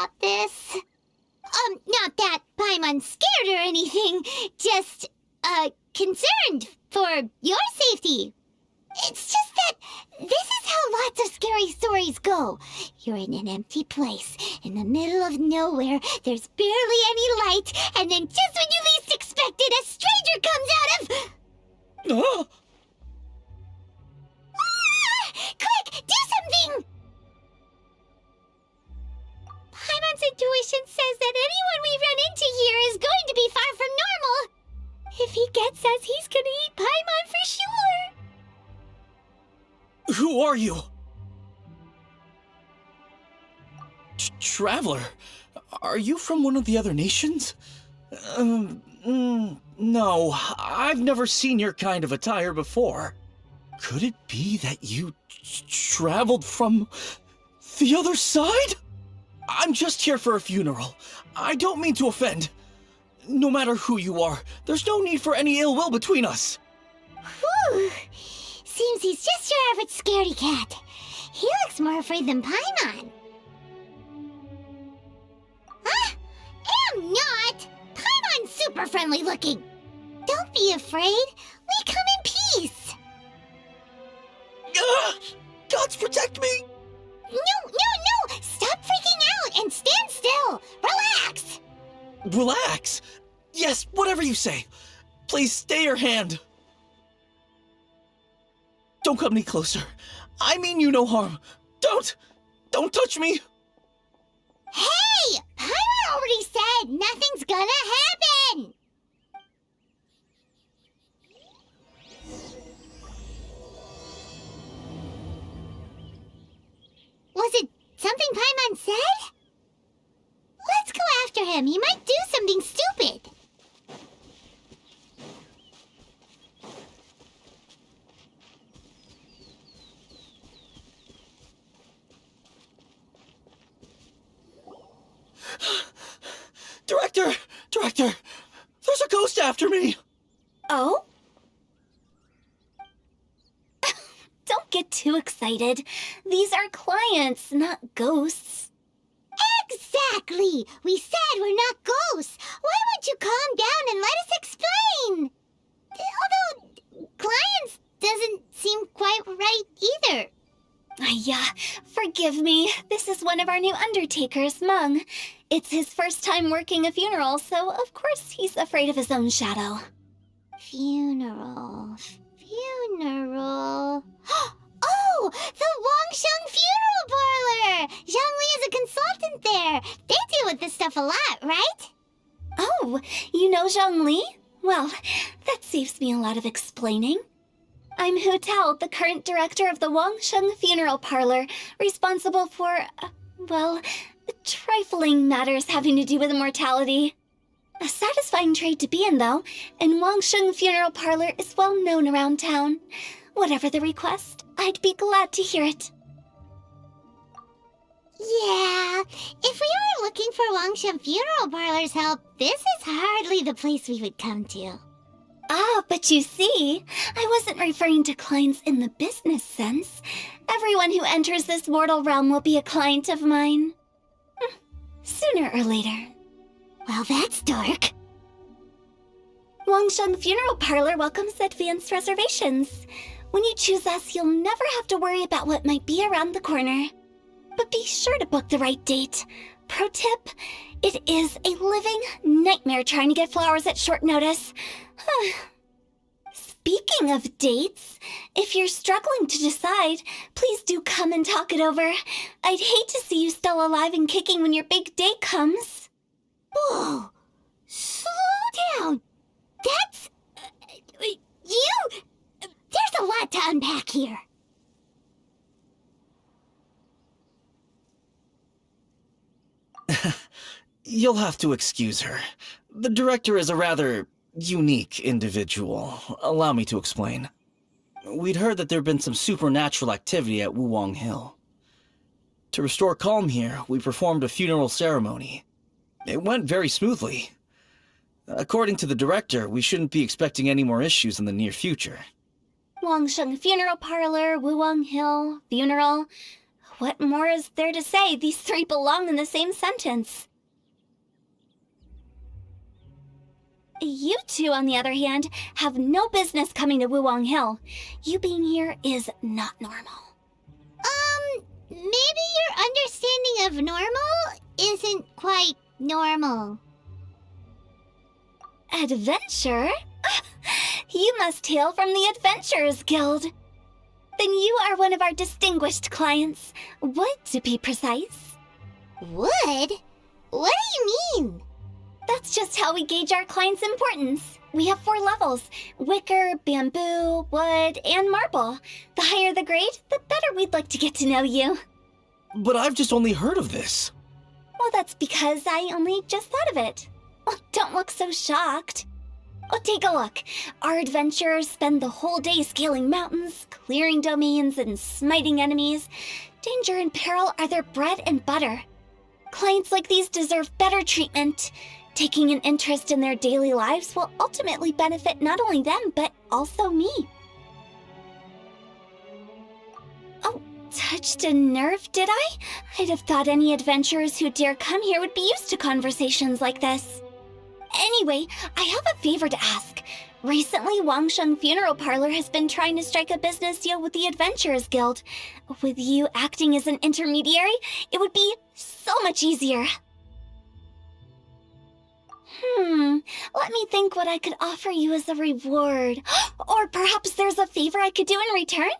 about this. Not that Paimon's scared or anything, just, concerned for your safety. It's just that this is how lots of scary stories go. You're in an empty place, in the middle of nowhere, there's barely any light, and then just when you least expect it, a stranger comes out of... Oh! Quick, do something! Paimon's intuition says that anyone we run into here is going to be far from normal. If he gets us, he's gonna eat Paimon for sure. Who are you? Traveler, are you from one of the other nations? No, I've never seen your kind of attire before. Could it be that you traveled from the other side? I'm just here for a funeral. I don't mean to offend. No matter who you are, there's no need for any ill will between us. Whew. Seems he's just your average scaredy cat. He looks more afraid than Paimon. Huh? Am not! Paimon's super friendly looking. Don't be afraid. We come in peace. Gods protect me! No! Stop freaking out and stand still. Relax. Relax? Yes, whatever you say. Please stay your hand. Don't come any closer. I mean you no harm. Don't touch me. Hey! Paimon already said nothing's gonna happen. Was it something Paimon said? Let's go after him. He might do something stupid. Director, there's a ghost after me. Oh? Don't get too excited. These are clients, not ghosts. Exactly! We said we're not ghosts. Why won't you calm down and let us explain? Although, clients doesn't seem quite right either. Yeah, forgive me. This is one of our new undertakers, Mung. It's his first time working a funeral, so of course he's afraid of his own shadow. Funeral. Oh! The Wangsheng Funeral Parlor! Zhongli is a consultant there. They deal with this stuff a lot, right? Oh, you know Zhongli? Well, that saves me a lot of explaining. I'm Hu Tao, the current director of the Wangsheng Funeral Parlor, responsible for, trifling matters having to do with immortality. A satisfying trade to be in, though, and Wangsheng Funeral Parlor is well known around town. Whatever the request, I'd be glad to hear it. Yeah, if we were looking for Wangsheng Funeral Parlor's help, this is hardly the place we would come to. Ah, but you see, I wasn't referring to clients in the business sense. Everyone who enters this mortal realm will be a client of mine. Sooner or later. Well, that's dark. Wangsheng Funeral Parlor welcomes advanced reservations. When you choose us, you'll never have to worry about what might be around the corner. But be sure to book the right date. Pro tip, it is a living nightmare trying to get flowers at short notice. Speaking of dates, if you're struggling to decide, please do come and talk it over. I'd hate to see you still alive and kicking when your big day comes. Whoa! Slow down! That's... you... There's a lot to unpack here. You'll have to excuse her. The director is a rather unique individual. Allow me to explain. We'd heard that there'd been some supernatural activity at Wuwang Hill. To restore calm here, we performed a funeral ceremony. It went very smoothly. According to the director, we shouldn't be expecting any more issues in the near future. Wangsheng Funeral Parlor, Wuwang Hill, funeral. What more is there to say? These three belong in the same sentence. You two, on the other hand, have no business coming to Wuwang Hill. You being here is not normal. Maybe your understanding of normal isn't quite normal. Adventure? You must hail from the Adventurers Guild. Then you are one of our distinguished clients. Wood, to be precise. Wood? What do you mean? That's just how we gauge our clients' importance. We have 4 levels: wicker, bamboo, wood, and marble. The higher the grade, the better we'd like to get to know you. But I've just only heard of this. Well, that's because I only just thought of it. Oh, don't look so shocked. Oh, take a look. Our adventurers spend the whole day scaling mountains, clearing domains, and smiting enemies. Danger and peril are their bread and butter. Clients like these deserve better treatment. Taking an interest in their daily lives will ultimately benefit not only them, but also me. Oh, touched a nerve, did I? I'd have thought any adventurers who dare come here would be used to conversations like this. Anyway, I have a favor to ask. Recently, Wangsheng Funeral Parlor has been trying to strike a business deal with the Adventurers Guild. With you acting as an intermediary, it would be so much easier. Let me think what I could offer you as a reward. Or perhaps there's a favor I could do in return?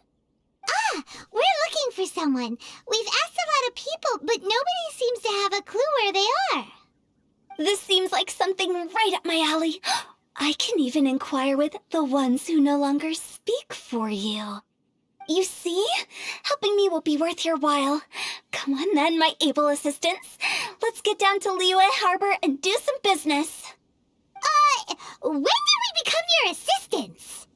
We're looking for someone. We've asked a lot of people, but nobody seems to have a clue where they are. This seems like something right up my alley. I can even inquire with the ones who no longer speak for you. You see? Helping me will be worth your while. Come on then, my able assistants. Let's get down to Liyue Harbor and do some business. When did we become your assistants?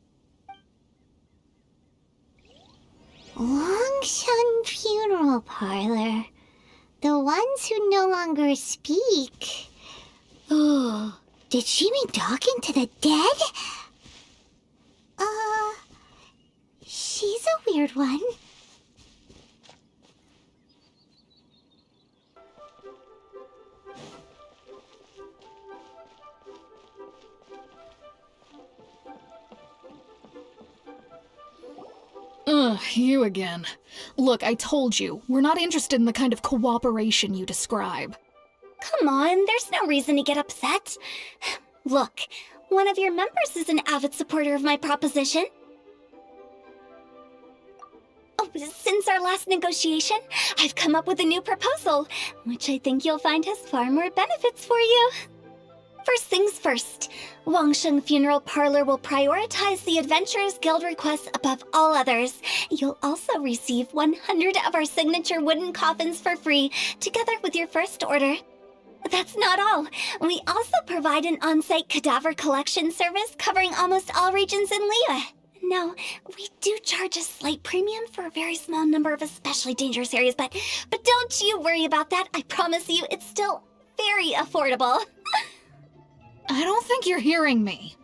Longshun Funeral Parlor. The ones who no longer speak. Oh, did she mean talking to the dead? She's a weird one. You again. Look, I told you, we're not interested in the kind of cooperation you describe. Come on, there's no reason to get upset. Look, one of your members is an avid supporter of my proposition. Oh, since our last negotiation, I've come up with a new proposal, which I think you'll find has far more benefits for you. First things first, Wangsheng Funeral Parlor will prioritize the Adventurers Guild requests above all others. You'll also receive 100 of our signature wooden coffins for free, together with your first order. That's not all. We also provide an on-site cadaver collection service covering almost all regions in Liyue. No, we do charge a slight premium for a very small number of especially dangerous areas, but don't you worry about that. I promise you, it's still very affordable. I don't think you're hearing me.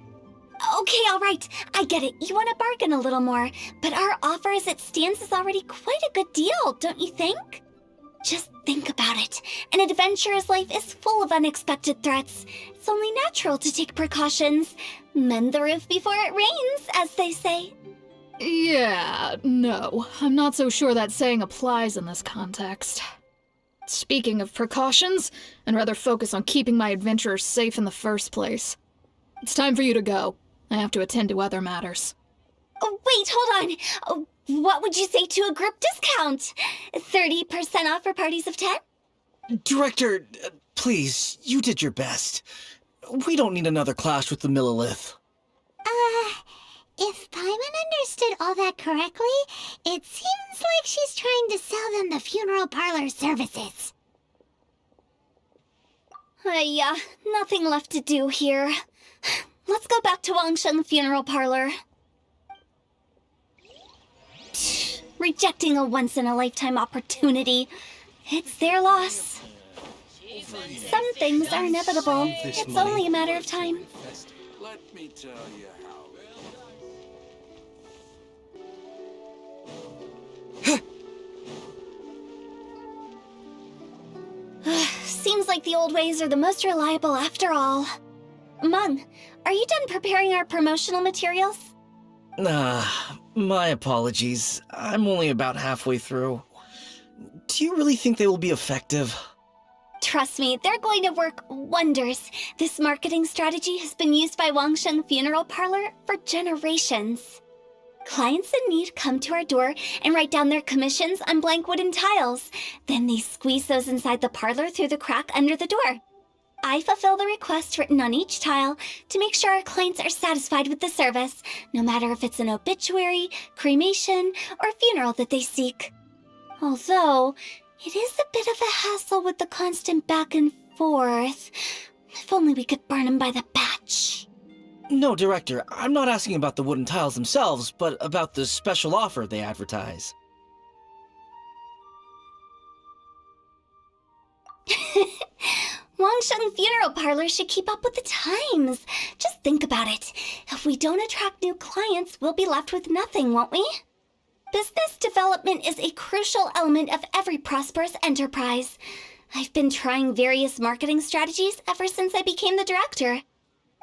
Okay, all right. I get it. You want to bargain a little more, but our offer as it stands is already quite a good deal, don't you think? Just think about it. An adventurer's life is full of unexpected threats. It's only natural to take precautions. Mend the roof before it rains, as they say. Yeah, no. I'm not so sure that saying applies in this context. Speaking of precautions, I'd rather focus on keeping my adventurers safe in the first place. It's time for you to go. I have to attend to other matters. Oh, wait, hold on. Oh, what would you say to a group discount? 30% off for parties of 10? Director, please, you did your best. We don't need another clash with the Millilith. If Paimon understood all that correctly, it seems like she's trying to sell them the funeral parlor services. Yeah, nothing left to do here. Let's go back to Wangsheng Funeral Parlor. Rejecting a once-in-a-lifetime opportunity. It's their loss. Some things are inevitable. It's only a matter of time. Let me tell you how. Seems like the old ways are the most reliable after all. Mung, are you done preparing our promotional materials? My apologies. I'm only about halfway through. Do you really think they will be effective? Trust me, they're going to work wonders. This marketing strategy has been used by Wangsheng Funeral Parlor for generations. Clients in need come to our door and write down their commissions on blank wooden tiles. Then they squeeze those inside the parlor through the crack under the door. I fulfill the request written on each tile to make sure our clients are satisfied with the service, no matter if it's an obituary, cremation, or funeral that they seek. Although, it is a bit of a hassle with the constant back and forth. If only we could burn them by the batch. No, Director, I'm not asking about the wooden tiles themselves, but about the special offer they advertise. Wangsheng Funeral Parlor should keep up with the times. Just think about it. If we don't attract new clients, we'll be left with nothing, won't we? Business development is a crucial element of every prosperous enterprise. I've been trying various marketing strategies ever since I became the director.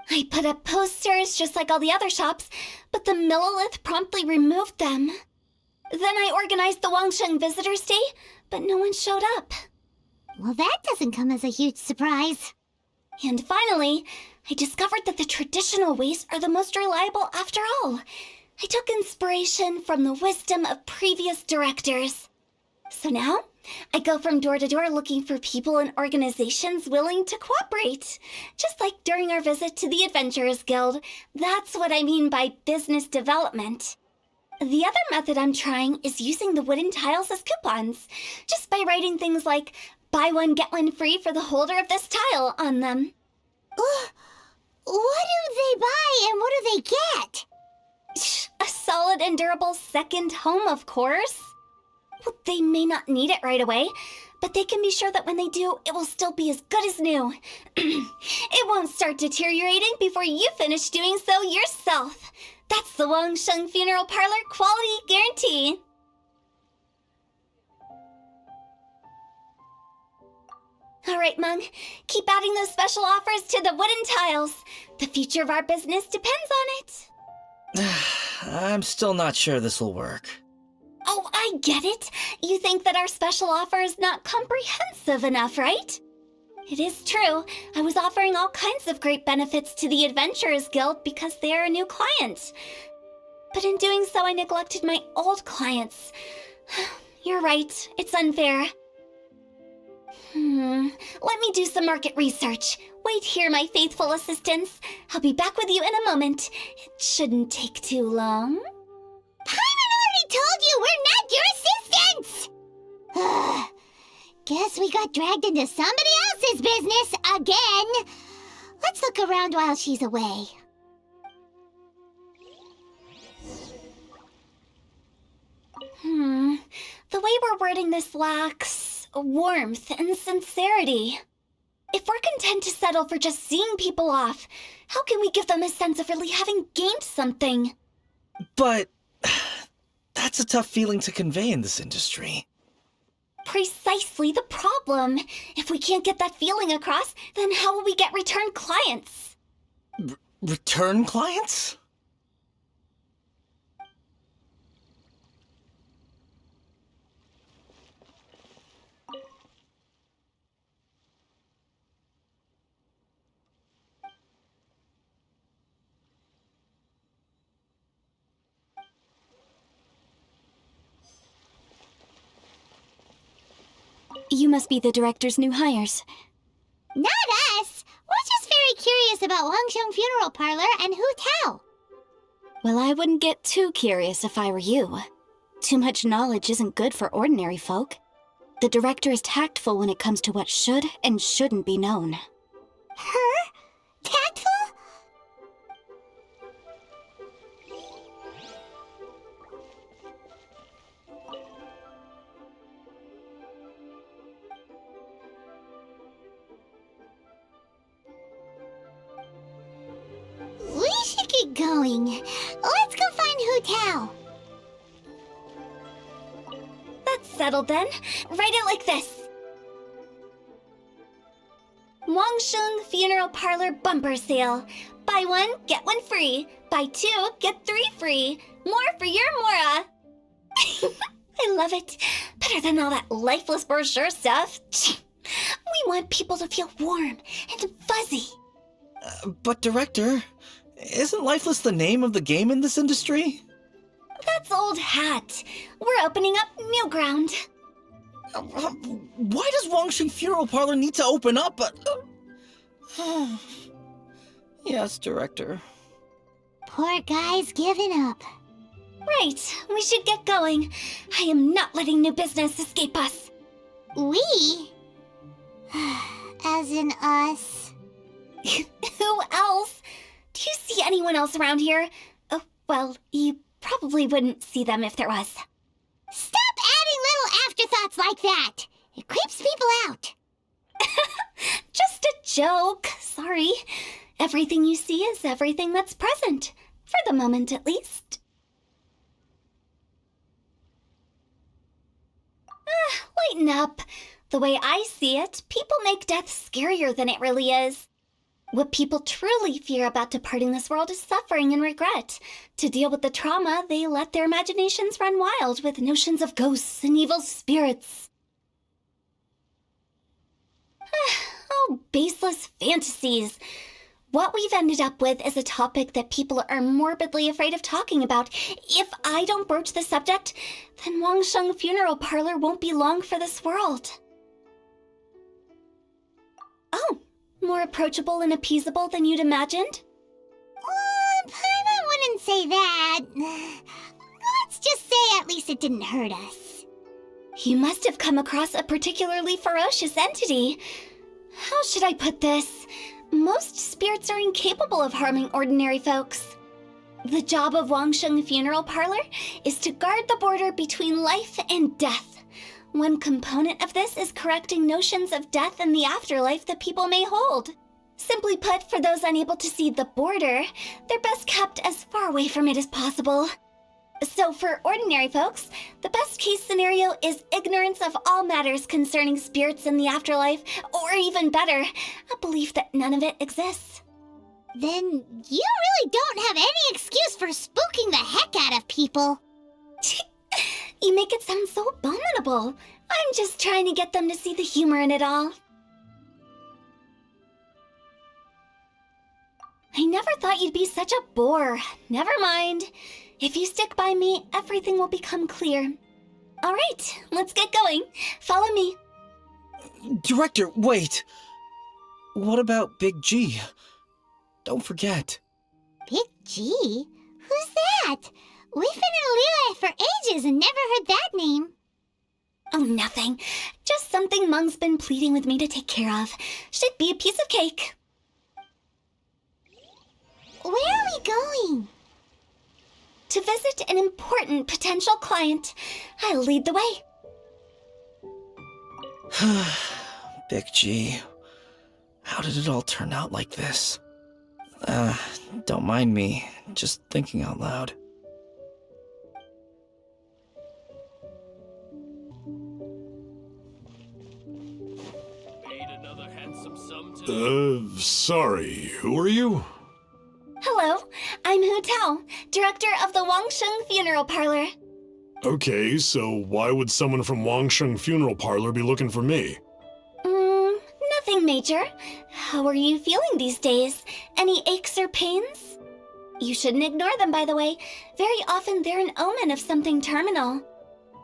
I put up posters just like all the other shops, but the Millilith promptly removed them. Then I organized the Wangsheng Visitors Day, but no one showed up. Well, that doesn't come as a huge surprise. And finally, I discovered that the traditional ways are the most reliable after all. I took inspiration from the wisdom of previous directors. So now, I go from door to door looking for people and organizations willing to cooperate. Just like during our visit to the Adventurers Guild. That's what I mean by business development. The other method I'm trying is using the wooden tiles as coupons. Just by writing things like, buy one, get one free for the holder of this tile on them. What do they buy and what do they get? A solid and durable second home, of course. Well, they may not need it right away, but they can be sure that when they do, it will still be as good as new. It won't start deteriorating before you finish doing so yourself. That's the Wangsheng Funeral Parlor quality guarantee. All right, Mung. Keep adding those special offers to the wooden tiles. The future of our business depends on it. I'm still not sure this will work. Oh, I get it. You think that our special offer is not comprehensive enough, right? It is true. I was offering all kinds of great benefits to the Adventurers Guild because they are a new client. But in doing so, I neglected my old clients. You're right. It's unfair. Let me do some market research. Wait here, my faithful assistants. I'll be back with you in a moment. It shouldn't take too long. Paimon already told you we're not your assistants! Guess we got dragged into somebody else's business again. Let's look around while she's away. The way we're wording this lacks warmth and sincerity. If we're content to settle for just seeing people off, how can we give them a sense of really having gained something? But that's a tough feeling to convey in this industry. Precisely the problem. If we can't get that feeling across, then how will we get return clients? Return clients? You must be the director's new hires. Not us! We're just very curious about Wangsheng Funeral Parlor and Hu Tao. Well, I wouldn't get too curious if I were you. Too much knowledge isn't good for ordinary folk. The director is tactful when it comes to what should and shouldn't be known. Her? Tactful? We should get going. Let's go find Hu Tao. That's settled then. Write it like this. Wangsheng Funeral Parlor Bumper Sale. Buy one, get one free. Buy two, get three free. More for your Mora. I love it. Better than all that lifeless brochure stuff. We want people to feel warm and fuzzy. But Director, isn't Lifeless the name of the game in this industry? That's old hat. We're opening up new ground. Why does Wangsheng Funeral Parlor need to open up? Yes, Director. Poor guy's giving up. Right, we should get going. I am not letting new business escape us. We? As in us. Who else? Do you see anyone else around here? Oh, well, you probably wouldn't see them if there was. Stop adding little afterthoughts like that. It creeps people out. Just a joke. Sorry. Everything you see is everything that's present. For the moment, at least. Lighten up. The way I see it, people make death scarier than it really is. What people truly fear about departing this world is suffering and regret. To deal with the trauma, they let their imaginations run wild with notions of ghosts and evil spirits. Oh, baseless fantasies. What we've ended up with is a topic that people are morbidly afraid of talking about. If I don't broach the subject, then Wangsheng Funeral Parlor won't be long for this world. Oh, more approachable and appeasable than you'd imagined? Paimon wouldn't say that. Let's just say at least it didn't hurt us. You must have come across a particularly ferocious entity. How should I put this? Most spirits are incapable of harming ordinary folks. The job of Wangsheng Funeral Parlor is to guard the border between life and death. One component of this is correcting notions of death and the afterlife that people may hold. Simply put, for those unable to see the border, they're best kept as far away from it as possible. So for ordinary folks, the best case scenario is ignorance of all matters concerning spirits in the afterlife, or even better, a belief that none of it exists. Then you really don't have any excuse for spooking the heck out of people. You make it sound so abominable. I'm just trying to get them to see the humor in it all. I never thought you'd be such a bore. Never mind. If you stick by me, everything will become clear. All right, let's get going. Follow me. Director, wait! What about Big G? Don't forget. Big G? Who's that? We've been in Liyue for ages and never heard that name. Oh, nothing. Just something Mung's been pleading with me to take care of. Should be a piece of cake. Where are we going? To visit an important potential client. I'll lead the way. Big G. How did it all turn out like this? Don't mind me. Just thinking out loud. Sorry, who are you? Hello, I'm Hu Tao, director of the Wangsheng Funeral Parlor. Okay, so why would someone from Wangsheng Funeral Parlor be looking for me? Nothing major. How are you feeling these days? Any aches or pains? You shouldn't ignore them, by the way. Very often they're an omen of something terminal.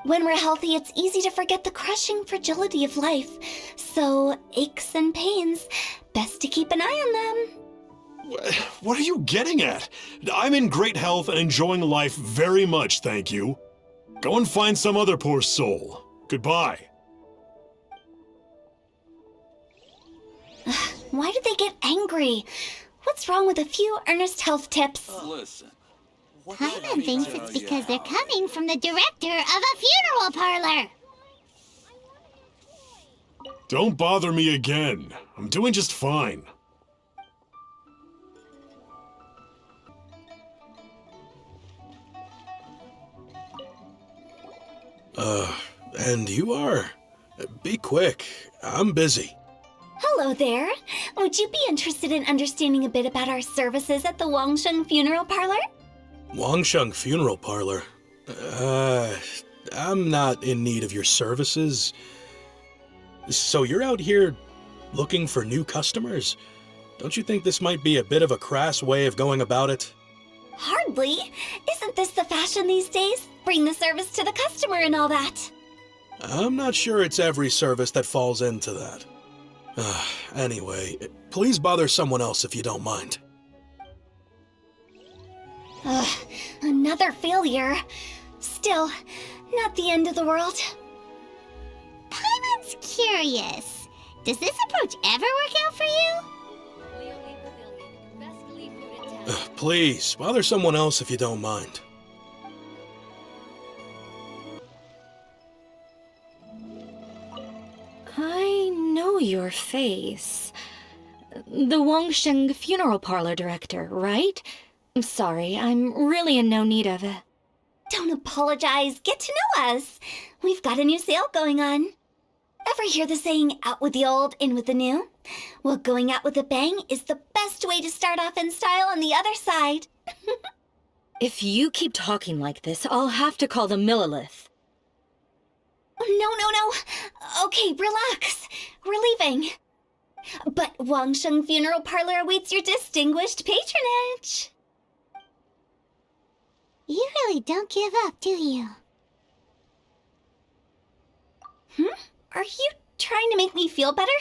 When we're healthy, it's easy to forget the crushing fragility of life. So, aches and pains, best to keep an eye on them. What are you getting at? I'm in great health and enjoying life very much, thank you. Go and find some other poor soul. Goodbye. Why do they get angry? What's wrong with a few earnest health tips? Listen. Paimon thinks it's because they're coming from the director of a funeral parlor. Don't bother me again. I'm doing just fine. And you are? Be quick. I'm busy. Hello, Hello there. Would you be interested in understanding a bit about our services at the Wangsheng Funeral Parlor? Wangsheng Funeral Parlor? I'm not in need of your services. So you're out here looking for new customers? Don't you think this might be a bit of a crass way of going about it? Hardly. Isn't this the fashion these days? Bring the service to the customer and all that. I'm not sure it's every service that falls into that. Anyway, please bother someone else if you don't mind. Another failure. Still, not the end of the world. Paimon's curious. Does this approach ever work out for you? Please, bother someone else if you don't mind. I know your face. The Wangsheng Funeral Parlor director, right? I'm sorry, I'm really in no need of it. Don't apologize. Get to know us. We've got a new sale going on. Ever hear the saying, out with the old, in with the new? Well, going out with a bang is the best way to start off in style on the other side. If you keep talking like this, I'll have to call the Millilith. No. Okay, relax. We're leaving. But Wangsheng Funeral Parlor awaits your distinguished patronage. You really don't give up, do you? Are you trying to make me feel better?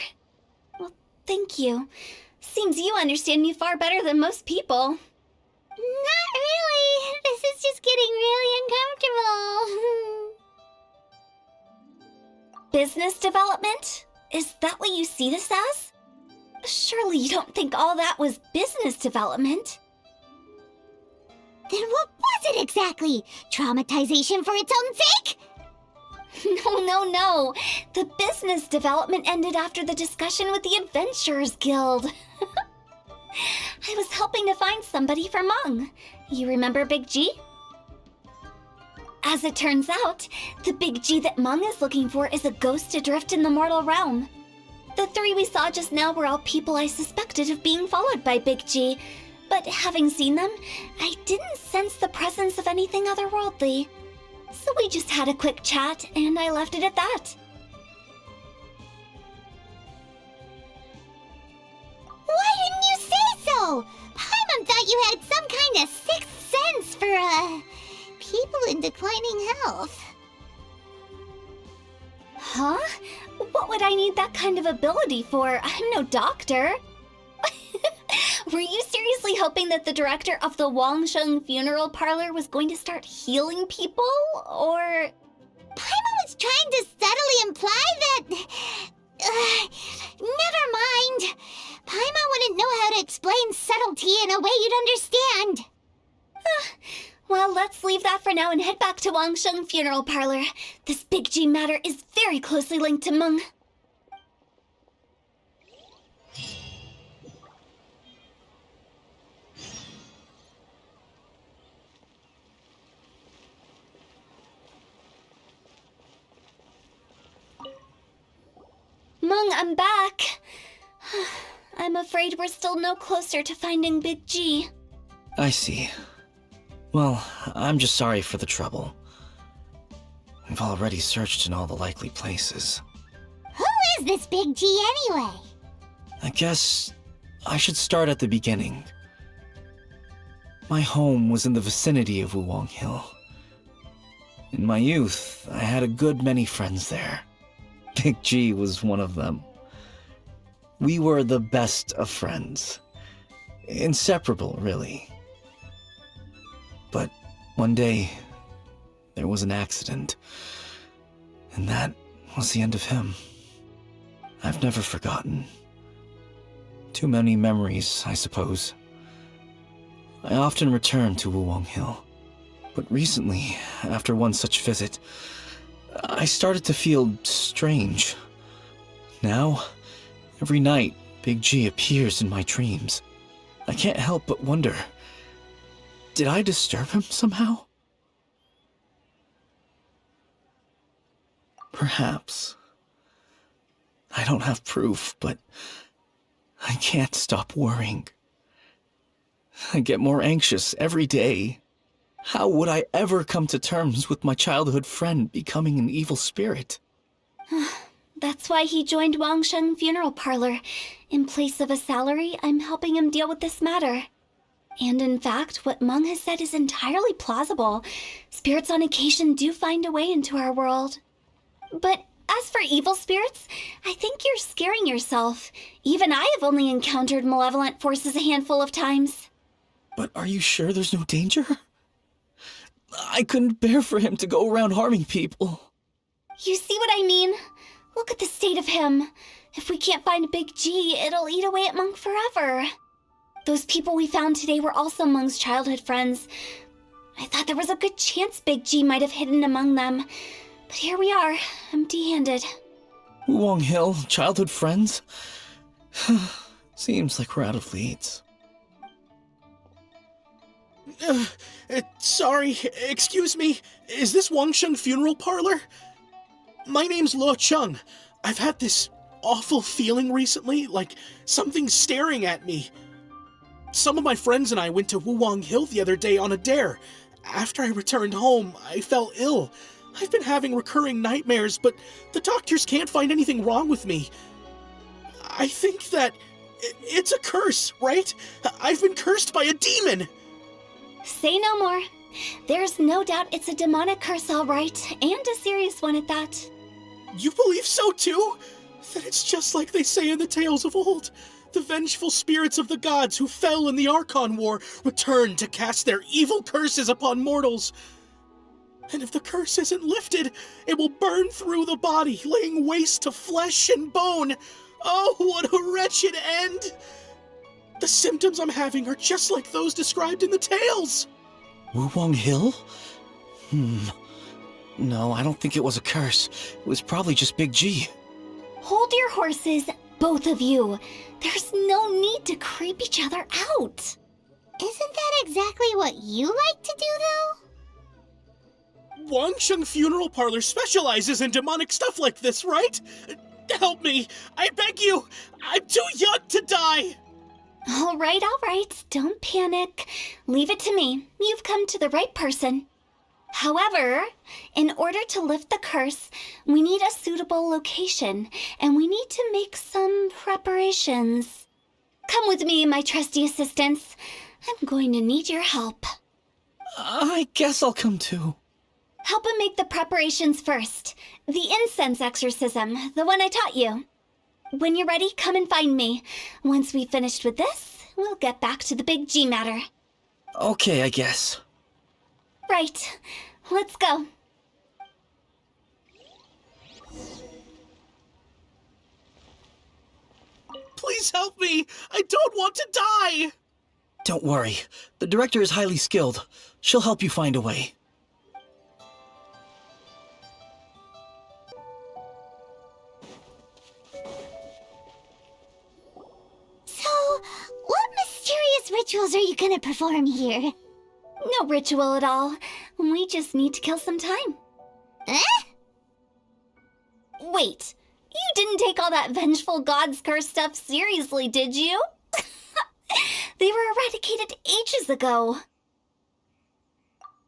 Well, thank you. Seems you understand me far better than most people. Not really. This is just getting really uncomfortable. Business development? Is that what you see this as? Surely you don't think all that was business development. Then what was it exactly? Traumatization for its own sake? No. The business development ended after the discussion with the Adventurers Guild. I was helping to find somebody for Meng. You remember Big G? As it turns out, the Big G that Meng is looking for is a ghost adrift in the mortal realm. The three we saw just now were all people I suspected of being followed by Big G, but having seen them, I didn't sense the presence of anything otherworldly. So we just had a quick chat, and I left it at that. Why didn't you say so? Paimon thought you had some kind of sixth sense for, people in declining health. Huh? What would I need that kind of ability for? I'm no doctor. Were you seriously hoping that the director of the Wangsheng Funeral Parlor was going to start healing people, or...? Paimon was trying to subtly imply that... never mind. Paimon wouldn't know how to explain subtlety in a way you'd understand. Well, let's leave that for now and head back to Wangsheng Funeral Parlor. This Big G matter is very closely linked to Meng. Meng, I'm back. I'm afraid we're still no closer to finding Big G. I see. Well, I'm just sorry for the trouble. We've already searched in all the likely places. Who is this Big G anyway? I guess I should start at the beginning. My home was in the vicinity of Wuwang Hill. In my youth, I had a good many friends there. Big G was one of them. We were the best of friends. Inseparable, really. But one day, there was an accident. And that was the end of him. I've never forgotten. Too many memories, I suppose. I often return to Wuwang Hill. But recently, after one such visit, I started to feel strange. Now, every night, Big G appears in my dreams. I can't help but wonder, did I disturb him somehow? Perhaps. I don't have proof, but I can't stop worrying. I get more anxious every day. How would I ever come to terms with my childhood friend becoming an evil spirit? That's why he joined Wangsheng Funeral Parlor. In place of a salary, I'm helping him deal with this matter. And in fact, what Meng has said is entirely plausible. Spirits on occasion do find a way into our world. But as for evil spirits, I think you're scaring yourself. Even I have only encountered malevolent forces a handful of times. But are you sure there's no danger? I couldn't bear for him to go around harming people. You see what I mean? Look at the state of him. If we can't find Big G, it'll eat away at Meng forever. Those people we found today were also Meng's childhood friends. I thought there was a good chance Big G might have hidden among them. But here we are, empty-handed. Wulong Hill, childhood friends? Seems like we're out of leads. Sorry, excuse me. Is this Wangsheng Funeral Parlor? My name's Luo Chung. I've had this awful feeling recently, like something's staring at me. Some of my friends and I went to Wulong Hill the other day on a dare. After I returned home, I fell ill. I've been having recurring nightmares, but the doctors can't find anything wrong with me. I think that it's a curse, right? I've been cursed by a demon. Say no more. There's no doubt it's a demonic curse, all right, and a serious one at that. You believe so too? Then it's just like they say in the tales of old. The vengeful spirits of the gods who fell in the Archon War return to cast their evil curses upon mortals. And if the curse isn't lifted, it will burn through the body, laying waste to flesh and bone. Oh, what a wretched end! The symptoms I'm having are just like those described in the tales. Wulong Hill? No, I don't think it was a curse. It was probably just Big G. Hold your horses, both of you. There's no need to creep each other out. Isn't that exactly what you like to do, though? Wangsheng Funeral Parlor specializes in demonic stuff like this, right? Help me, I beg you. I'm too young to die. All right. Don't panic. Leave it to me. You've come to the right person. However, in order to lift the curse, we need a suitable location, and we need to make some preparations. Come with me, my trusty assistants. I'm going to need your help. I guess I'll come too. Help him make the preparations first. The incense exorcism, the one I taught you. When you're ready, come and find me. Once we've finished with this, we'll get back to the Big G matter. Okay, I guess. Right. Let's go. Please help me. I don't want to die. Don't worry. The director is highly skilled. She'll help you find a way. So, what mysterious rituals are you gonna perform here? No ritual at all. We just need to kill some time. Eh? Wait, you didn't take all that vengeful god's curse stuff seriously, did you? They were eradicated ages ago.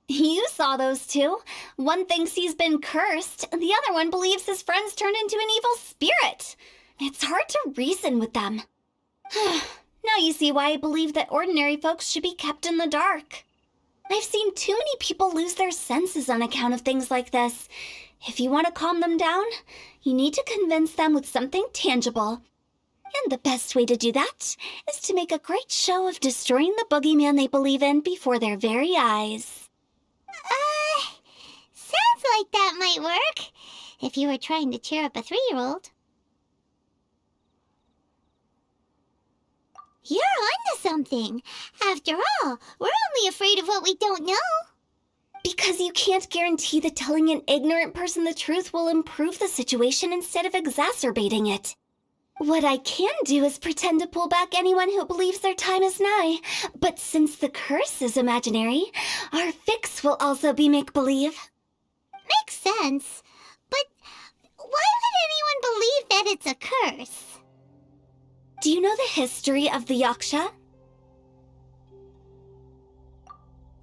You saw those two. One thinks he's been cursed, and the other one believes his friends turned into an evil spirit. It's hard to reason with them. Now you see why I believe that ordinary folks should be kept in the dark. I've seen too many people lose their senses on account of things like this. If you want to calm them down, you need to convince them with something tangible. And the best way to do that is to make a great show of destroying the boogeyman they believe in before their very eyes. Sounds like that might work. If you were trying to cheer up a 3-year-old. You're onto something. After all, we're only afraid of what we don't know. Because you can't guarantee that telling an ignorant person the truth will improve the situation instead of exacerbating it. What I can do is pretend to pull back anyone who believes their time is nigh. But since the curse is imaginary, our fix will also be make-believe. Makes sense. But why would anyone believe that it's a curse? Do you know the history of the Yaksha?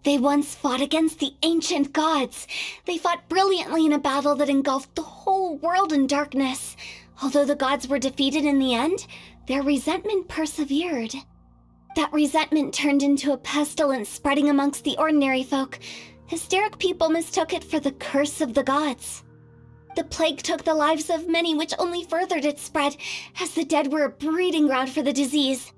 They once fought against the ancient gods. They fought brilliantly in a battle that engulfed the whole world in darkness. Although the gods were defeated in the end, their resentment persevered. That resentment turned into a pestilence spreading amongst the ordinary folk. Hysteric people mistook it for the curse of the gods. The plague took the lives of many, which only furthered its spread, as the dead were a breeding ground for the disease.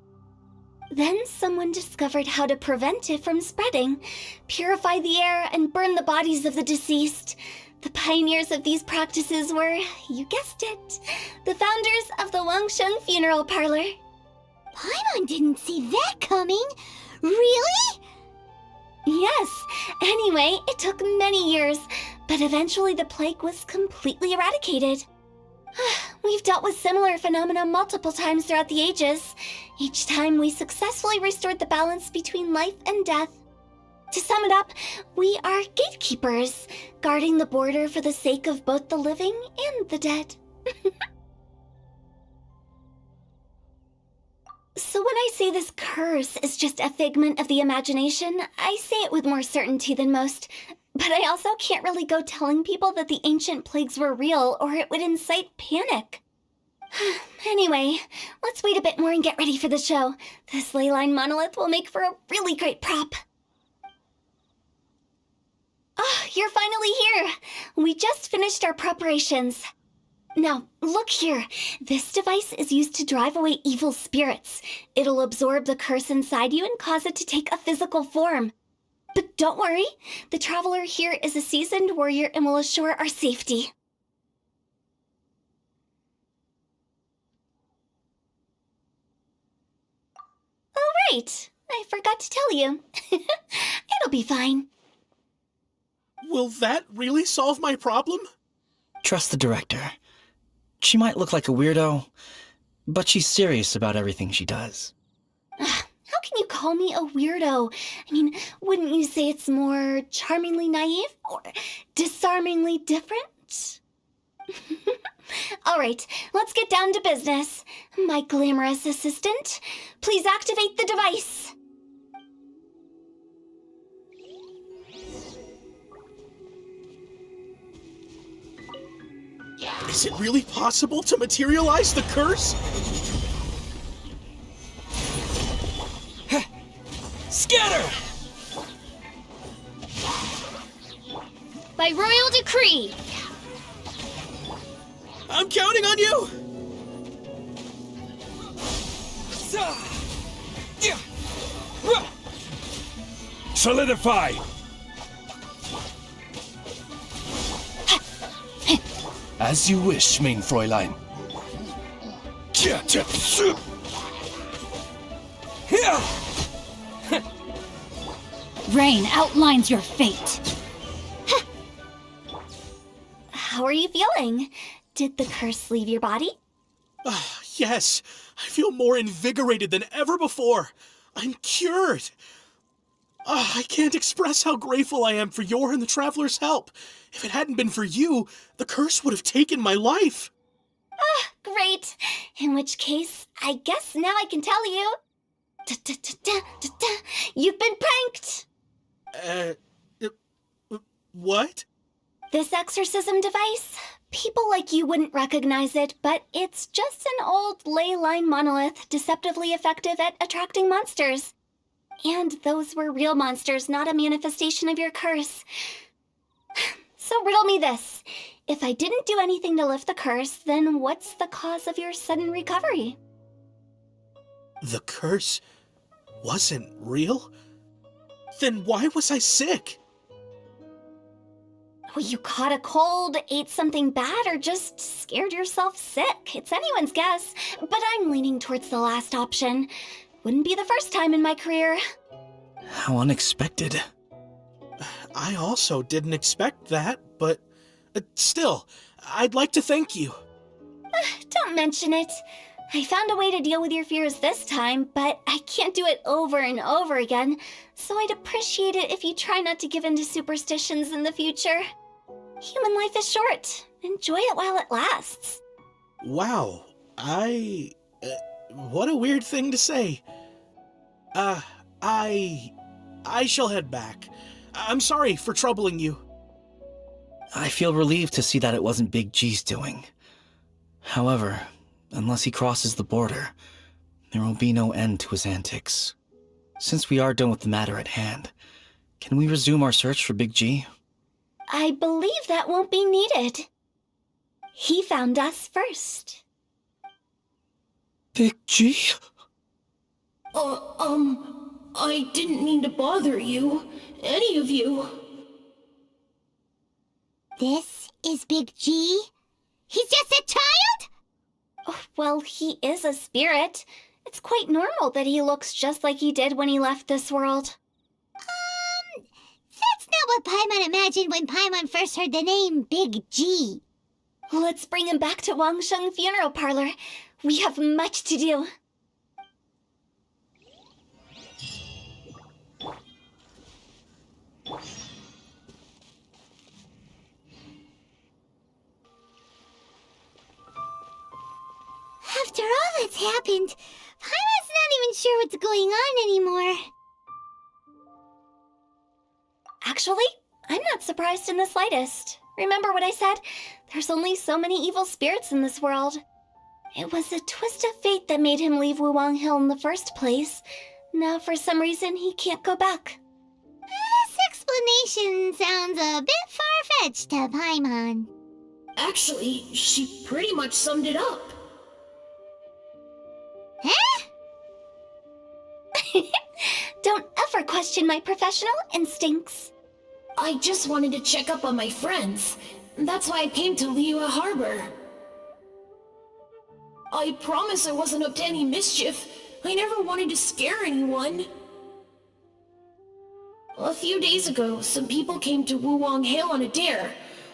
Then someone discovered how to prevent it from spreading, purify the air, and burn the bodies of the deceased. The pioneers of these practices were, you guessed it, the founders of the Wangsheng Funeral Parlor. Paimon didn't see that coming. Really? Yes. Anyway, it took many years, but eventually the plague was completely eradicated. We've dealt with similar phenomena multiple times throughout the ages. Each time we successfully restored the balance between life and death. To sum it up, we are gatekeepers, guarding the border for the sake of both the living and the dead. So when I say this curse is just a figment of the imagination, I say it with more certainty than most. But I also can't really go telling people that the ancient plagues were real, or it would incite panic. Anyway, let's wait a bit more and get ready for the show. This leyline monolith will make for a really great prop. Oh, you're finally here! We just finished our preparations. Now, look here. This device is used to drive away evil spirits. It'll absorb the curse inside you and cause it to take a physical form. But don't worry, the traveler here is a seasoned warrior and will assure our safety. Oh, right. I forgot to tell you. It'll be fine. Will that really solve my problem? Trust the director. She might look like a weirdo, but she's serious about everything she does. How can you call me a weirdo? I mean, wouldn't you say it's more charmingly naive or disarmingly different? All right, let's get down to business. My glamorous assistant, please activate the device. Is it really possible to materialize the curse? Scatter! By royal decree. I'm counting on you! Solidify! As you wish, main Fräulein. Rain outlines your fate. How are you feeling? Did the curse leave your body? Yes, I feel more invigorated than ever before. I'm cured. I can't express how grateful I am for your and the Traveler's help. If it hadn't been for you, the curse would have taken my life. Great. In which case, I guess now I can tell you. You've been pranked! What? This exorcism device? People like you wouldn't recognize it, but it's just an old ley line monolith deceptively effective at attracting monsters. And those were real monsters, not a manifestation of your curse. So riddle me this. If I didn't do anything to lift the curse, then what's the cause of your sudden recovery? The curse wasn't real? Then why was I sick? Well, you caught a cold, ate something bad, or just scared yourself sick. It's anyone's guess, but I'm leaning towards the last option. Wouldn't be the first time in my career. How unexpected. I also didn't expect that, but still, I'd like to thank you. Don't mention it. I found a way to deal with your fears this time, but I can't do it over and over again, so I'd appreciate it if you try not to give in to superstitions in the future. Human life is short. Enjoy it while it lasts. Wow, I What a weird thing to say. I shall head back. I'm sorry for troubling you. I feel relieved to see that it wasn't Big G's doing. However, unless he crosses the border, there will be no end to his antics. Since we are done with the matter at hand, can we resume our search for Big G? I believe that won't be needed. He found us first. Big G? I didn't mean to bother you. Any of you. This is Big G? He's just a child? Oh, well, he is a spirit. It's quite normal that he looks just like he did when he left this world. That's not what Paimon imagined when Paimon first heard the name Big G. Let's bring him back to Wangsheng Funeral Parlor. We have much to do. After all that's happened, Paimon's not even sure what's going on anymore. Actually, I'm not surprised in the slightest. Remember what I said? There's only so many evil spirits in this world. It was a twist of fate that made him leave Wuwang Hill in the first place. Now, for some reason, he can't go back. This explanation sounds a bit far-fetched to Paimon. Actually, she pretty much summed it up. Huh? Don't ever question my professional instincts. I just wanted to check up on my friends. That's why I came to Liyue Harbor. I promise I wasn't up to any mischief. I never wanted to scare anyone. A few days ago, some people came to Wuwang Hill on a dare.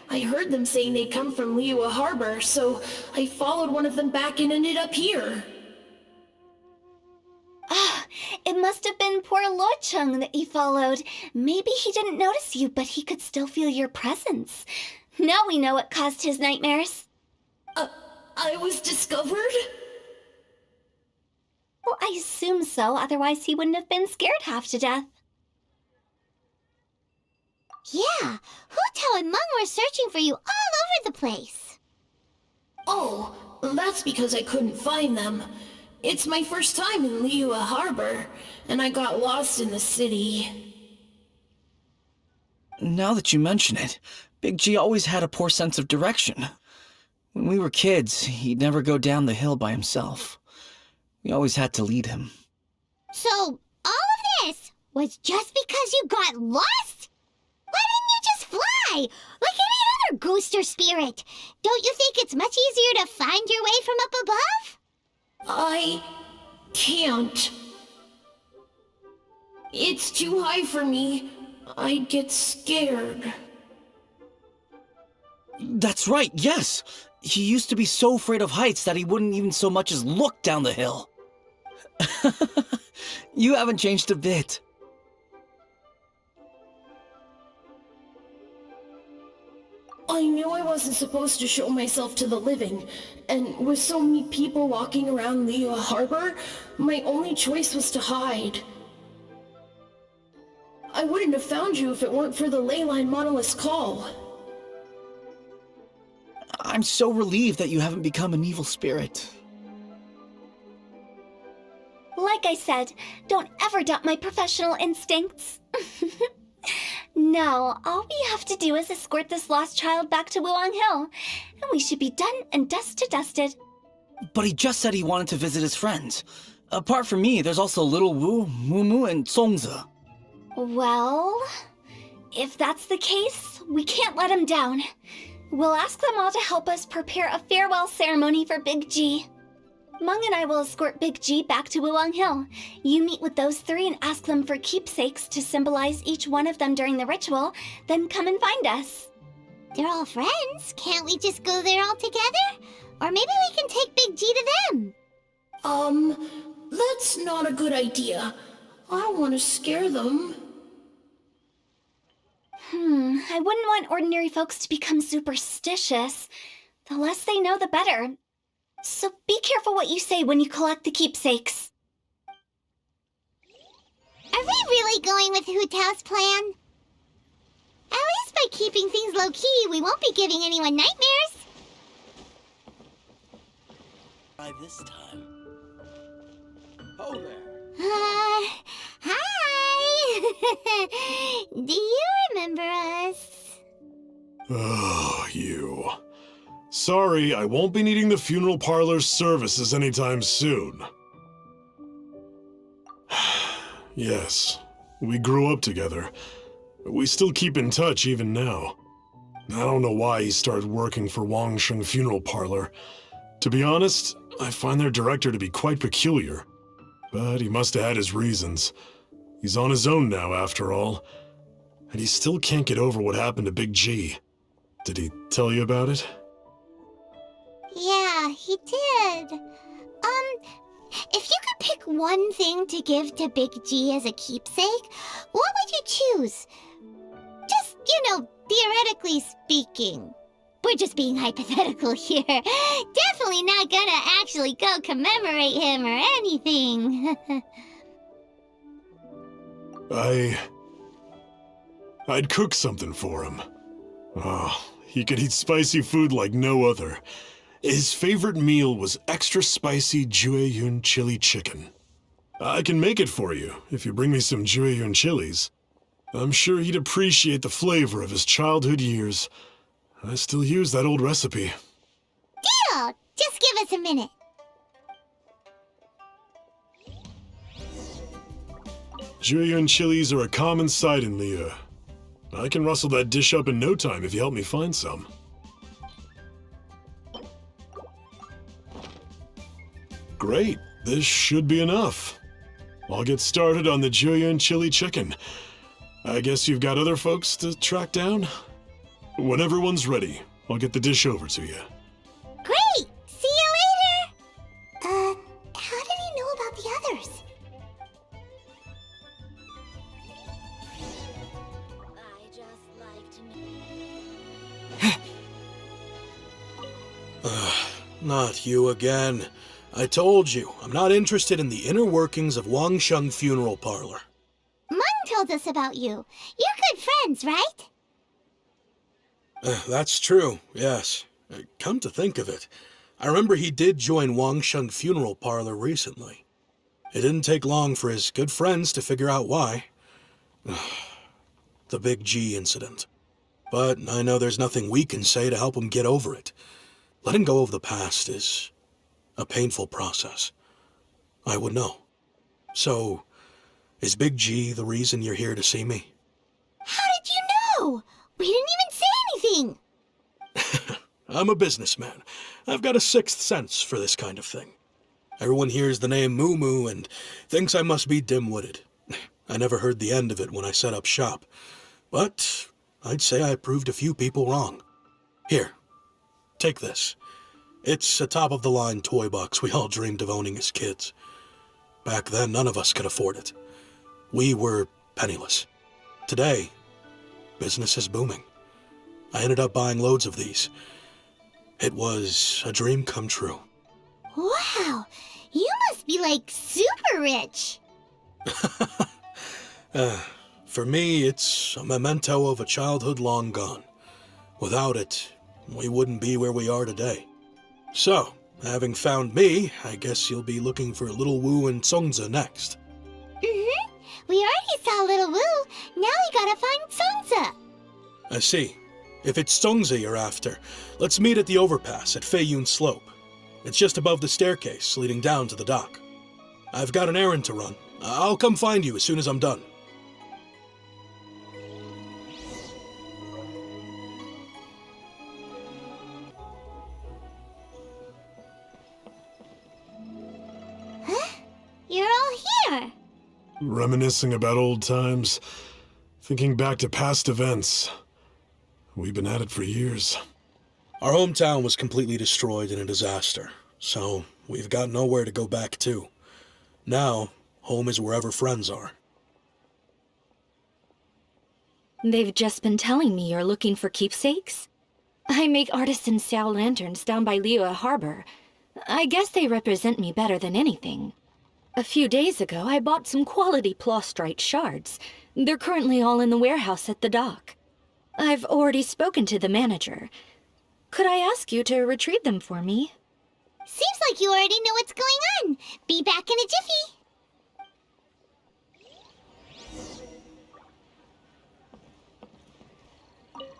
I heard them saying they'd come from Liyue Harbor, so I followed one of them back and ended up here. Ah, it must have been poor Luocheng that you followed. Maybe he didn't notice you, but he could still feel your presence. Now we know what caused his nightmares. I was discovered? Well, I assume so, otherwise he wouldn't have been scared half to death. Yeah, Hu Tao and Meng were searching for you all over the place. Oh, that's because I couldn't find them. It's my first time in Liyue Harbor, and I got lost in the city. Now that you mention it, Big G always had a poor sense of direction. When we were kids, he'd never go down the hill by himself. We always had to lead him. So, all of this was just because you got lost? Why didn't you just fly? Like any other ghost or spirit? Don't you think it's much easier to find your way from up above? I can't. It's too high for me. I'd get scared. That's right, yes! He used to be so afraid of heights that he wouldn't even so much as look down the hill. You haven't changed a bit. I knew I wasn't supposed to show myself to the living, and with so many people walking around Liyue Harbor, my only choice was to hide. I wouldn't have found you if it weren't for the Leyline Monolith's call. I'm so relieved that you haven't become an evil spirit. Like I said, don't ever doubt my professional instincts. No, all we have to do is escort this lost child back to Wuwang Hill, and we should be done and dusted. But he just said he wanted to visit his friends. Apart from me, there's also Little Wu, Mumu, and Songzi. Well, if that's the case, we can't let him down. We'll ask them all to help us prepare a farewell ceremony for Big G. Meng and I will escort Big G back to Wuwang Hill. You meet with those three and ask them for keepsakes to symbolize each one of them during the ritual, then come and find us. They're all friends. Can't we just go there all together? Or maybe we can take Big G to them. That's not a good idea. I don't want to scare them. I wouldn't want ordinary folks to become superstitious. The less they know, the better. So be careful what you say when you collect the keepsakes. Are we really going with Hu Tao's plan? At least by keeping things low-key, we won't be giving anyone nightmares. By this time. Oh there. Hi! Do you remember us? Oh, you. Sorry, I won't be needing the funeral parlor's services anytime soon. Yes, we grew up together. We still keep in touch even now. I don't know why he started working for Wangsheng Funeral Parlor. To be honest, I find their director to be quite peculiar. But he must have had his reasons. He's on his own now, after all. And he still can't get over what happened to Big G. Did he tell you about it? Yeah, he did. If you could pick one thing to give to Big G as a keepsake, what would you choose? Just, theoretically speaking. We're just being hypothetical here. Definitely not gonna actually go commemorate him or anything. I'd cook something for him. Oh, he could eat spicy food like no other. His favorite meal was extra spicy Jueyun chili chicken. I can make it for you if you bring me some Jueyun chilies. I'm sure he'd appreciate the flavor of his childhood years. I still use that old recipe. Deal! Just give us a minute. Jueyun chilies are a common sight in Liyue. I can rustle that dish up in no time if you help me find some. Great, this should be enough. I'll get started on the Jueyun chili chicken. I guess you've got other folks to track down? When everyone's ready, I'll get the dish over to you. Great! See you later! How did he know about the others? I just like to Not you again. I told you, I'm not interested in the inner workings of Wangsheng Funeral Parlor. Mung told us about you. You're good friends, right? That's true, yes. Come to think of it, I remember he did join Wangsheng Funeral Parlor recently. It didn't take long for his good friends to figure out why. The Big G incident. But I know there's nothing we can say to help him get over it. Letting go of the past is a painful process. I would know. So, is Big G the reason you're here to see me? How did you know? We didn't even say anything. I'm a businessman. I've got a sixth sense for this kind of thing. Everyone hears the name Moo Moo and thinks I must be dim-witted. I never heard the end of it when I set up shop. But I'd say I proved a few people wrong. Here, take this. It's a top-of-the-line toy box we all dreamed of owning as kids. Back then, none of us could afford it. We were penniless. Today, business is booming. I ended up buying loads of these. It was a dream come true. Wow, you must be like super rich. For me, it's a memento of a childhood long gone. Without it, we wouldn't be where we are today. So, having found me, I guess you'll be looking for Little Wu and Songza next. Mm-hmm. We already saw Little Wu. Now we gotta find Songza. I see. If it's Songza you're after, let's meet at the overpass at Feiyun Slope. It's just above the staircase leading down to the dock. I've got an errand to run. I'll come find you as soon as I'm done. You're all here. Reminiscing about old times, thinking back to past events. We've been at it for years. Our hometown was completely destroyed in a disaster, so we've got nowhere to go back to. Now, home is wherever friends are. They've just been telling me you're looking for keepsakes? I make artisan sail lanterns down by Liyue Harbor. I guess they represent me better than anything. A few days ago, I bought some quality Plostrite shards. They're currently all in the warehouse at the dock. I've already spoken to the manager. Could I ask you to retrieve them for me? Seems like you already know what's going on. Be back in a jiffy.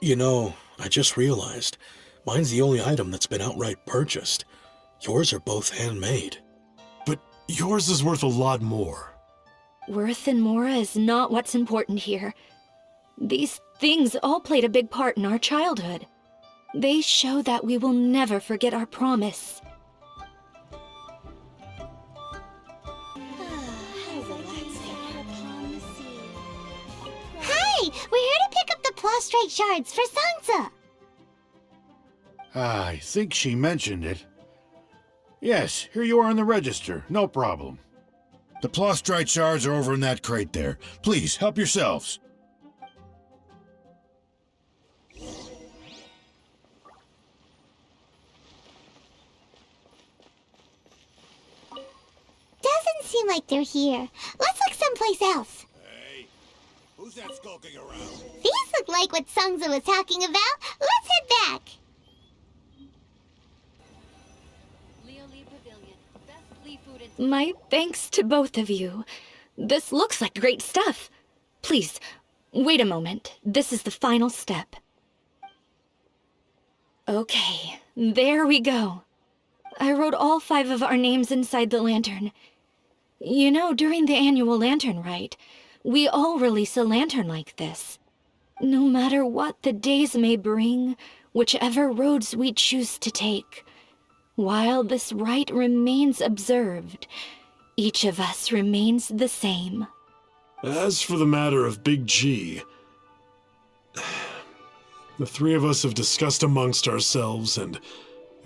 You know, I just realized, mine's the only item that's been outright purchased. Yours are both handmade. But yours is worth a lot more. Worth and Mora is not what's important here. These things all played a big part in our childhood. They show that we will never forget our promise. Hi, we're here to pick up the Plostrite shards for Sansa. I think she mentioned it. Yes, here you are on the register. No problem. The Plostrite shards are over in that crate there. Please, help yourselves. Doesn't seem like they're here. Let's look someplace else. Hey, who's that skulking around? These look like what Sansa was talking about. Let's head back. My thanks to both of you. This looks like great stuff. Please, wait a moment. This is the final step. Okay, there we go. I wrote all 5 of our names inside the lantern. You know, during the annual lantern rite, we all release a lantern like this. No matter what the days may bring, whichever roads we choose to take, while this rite remains observed, each of us remains the same. As for the matter of Big G, the 3 of us have discussed amongst ourselves and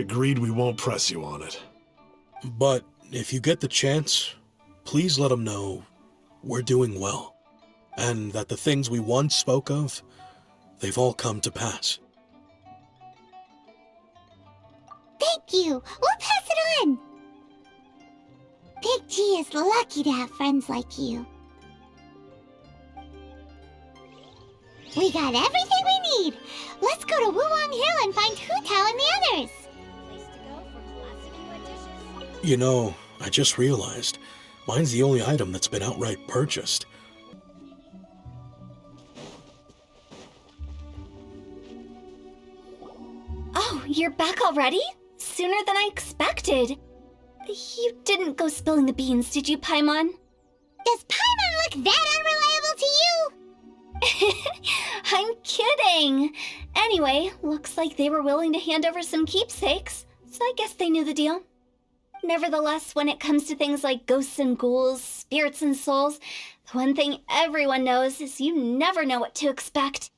agreed we won't press you on it. But if you get the chance, please let them know we're doing well, and that the things we once spoke of, they've all come to pass. Thank you. We'll pass it on. Big G is lucky to have friends like you. We got everything we need. Let's go to Wuwang Hill and find Hu Tao and the others. You know, I just realized, mine's the only item that's been outright purchased. Oh, you're back already? Sooner than I expected. You didn't go spilling the beans, did you, Paimon? Does Paimon look that unreliable to you? I'm kidding. Anyway, looks like they were willing to hand over some keepsakes, so I guess they knew the deal. Nevertheless, when it comes to things like ghosts and ghouls, spirits and souls, the one thing everyone knows is you never know what to expect.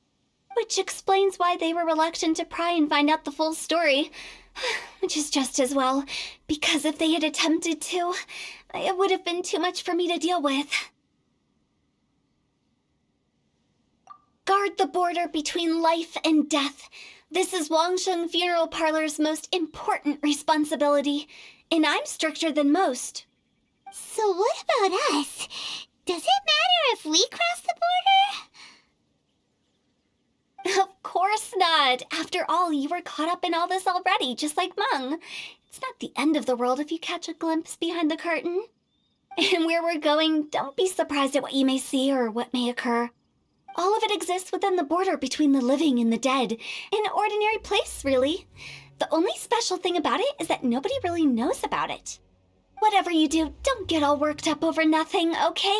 Which explains why they were reluctant to pry and find out the full story. Which is just as well, because if they had attempted to, it would have been too much for me to deal with. Guard the border between life and death. This is Wangsheng Funeral Parlor's most important responsibility, and I'm stricter than most. So what about us? Does it matter if we cross the border? Of course not. After all, you were caught up in all this already, just like Meng. It's not the end of the world if you catch a glimpse behind the curtain. And where we're going, don't be surprised at what you may see or what may occur. All of it exists within the border between the living and the dead. An ordinary place, really. The only special thing about it is that nobody really knows about it. Whatever you do, don't get all worked up over nothing, okay?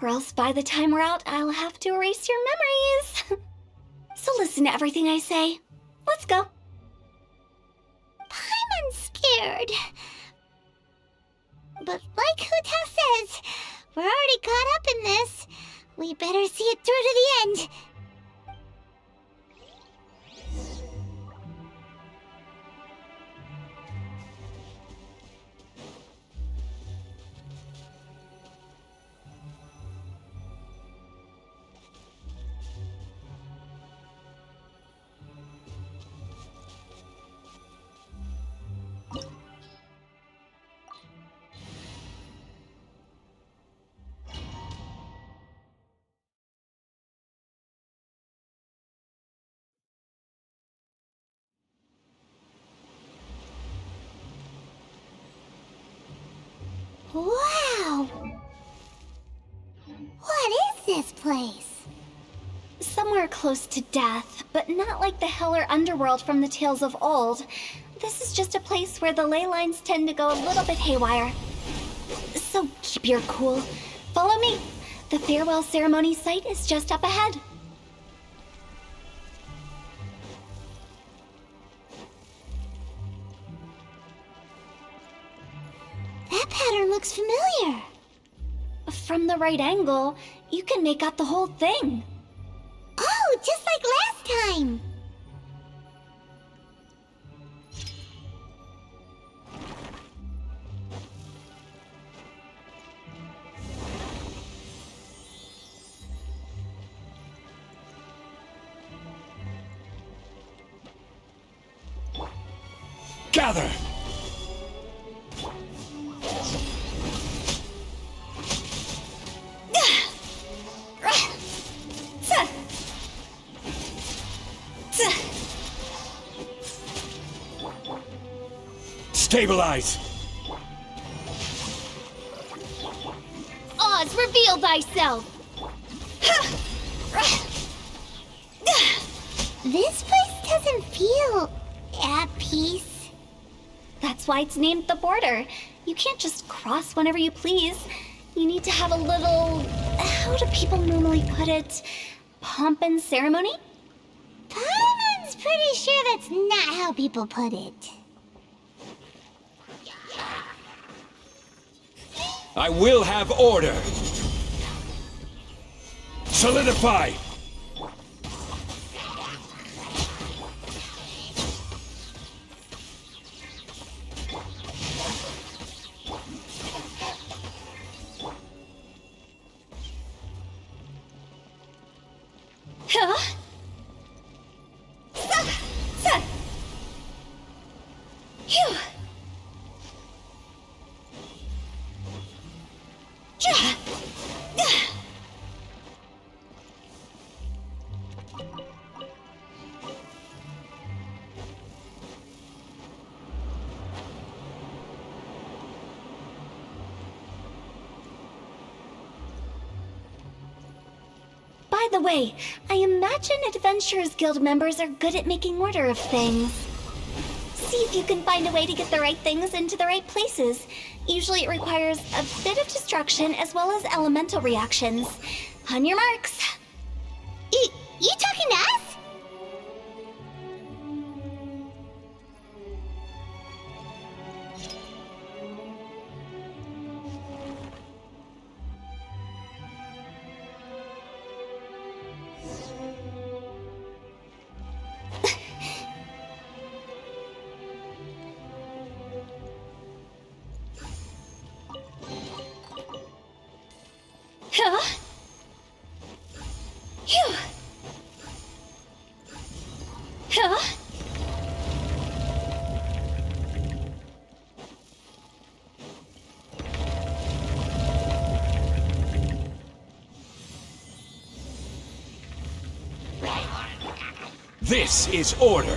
Or else by the time we're out, I'll have to erase your memories. So listen to everything I say. Let's go. Paimon's scared. But like Hu Tao says, we're already caught up in this. We better see it through to the end. this place? Somewhere close to death, but not like the hell or underworld from the tales of old. This is just a place where the ley lines tend to go a little bit haywire. So keep your cool. Follow me. The farewell ceremony site is just up ahead. That pattern looks familiar. From the right angle, you can make out the whole thing. Oh, just like last time. Gather! Stabilize! Oz, reveal thyself! This place doesn't feel at peace. That's why it's named the border. You can't just cross whenever you please. You need to have a little... how do people normally put it? Pomp and ceremony? Paimon's pretty sure that's not how people put it. I will have order! Solidify! Huh? Phew. By the way, I imagine Adventurers Guild members are good at making order of things. See if you can find a way to get the right things into the right places. Usually it requires a bit of destruction as well as elemental reactions. On your marks. You talking to us? Huh? Phew. Huh? This is order!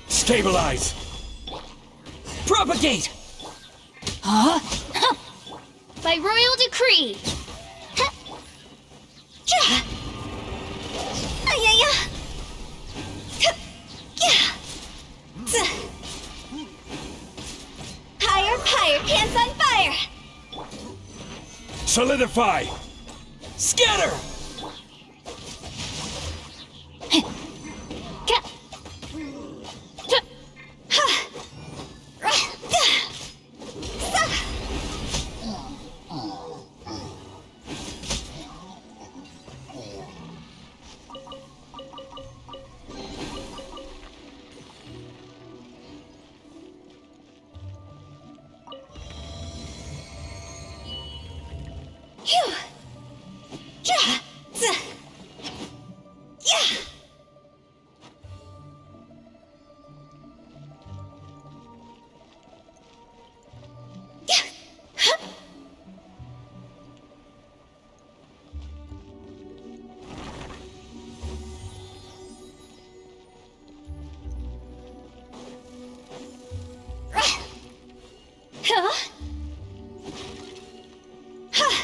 Stabilize! Propagate! Huh? By royal decree! Higher, higher, pants on fire! Solidify! Scatter! Phew. Huh?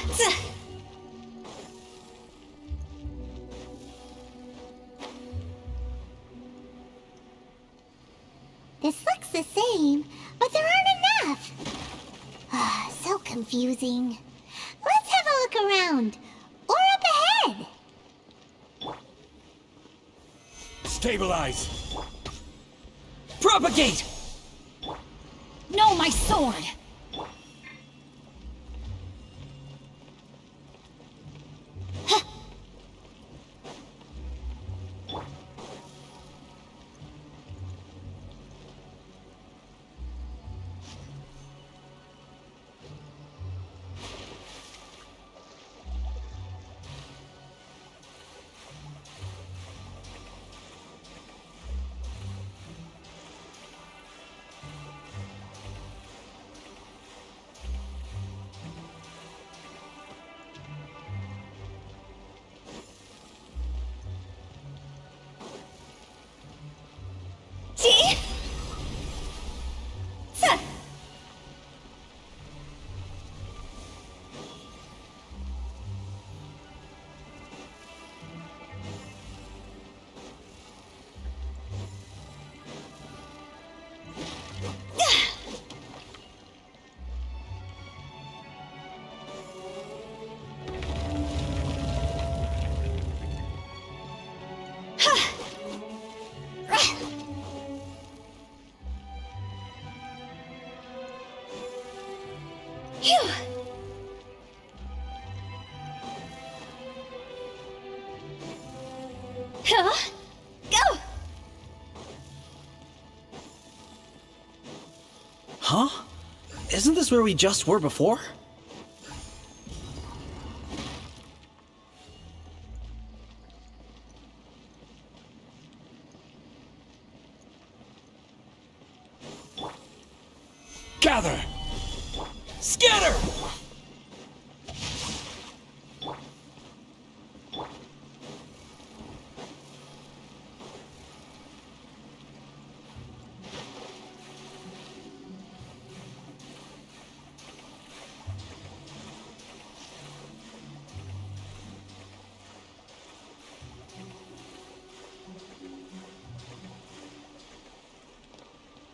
the same, but there aren't enough. So confusing. Let's have a look around. Or up ahead. Stabilize! Propagate! No, my sword! Go! Huh? Isn't this where we just were before? Gather! Scatter!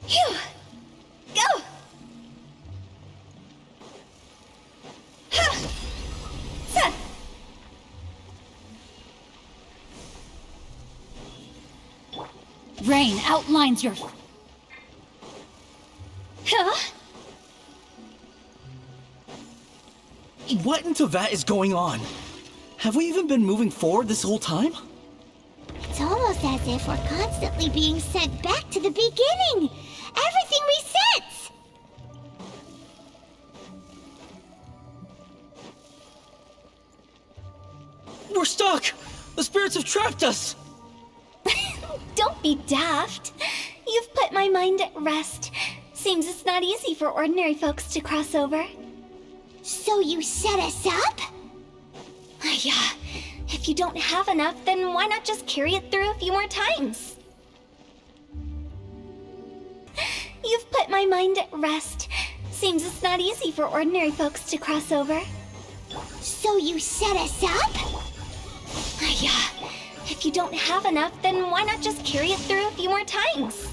Phew! Go! Ha! Sa! Rain outlines your... Huh? What in Tevat is going on? Have we even been moving forward this whole time? It's almost as if we're constantly being sent back to the beginning. Everything resets. We're stuck! The spirits have trapped us! Don't be daft. You've put my mind at rest. Seems it's not easy for ordinary folks to cross over. So you set us up? Yeah. If you don't have enough, then why not just carry it through a few more times? You've put my mind at rest. Seems it's not easy for ordinary folks to cross over. So you set us up? Yeah. If you don't have enough, then why not just carry it through a few more times?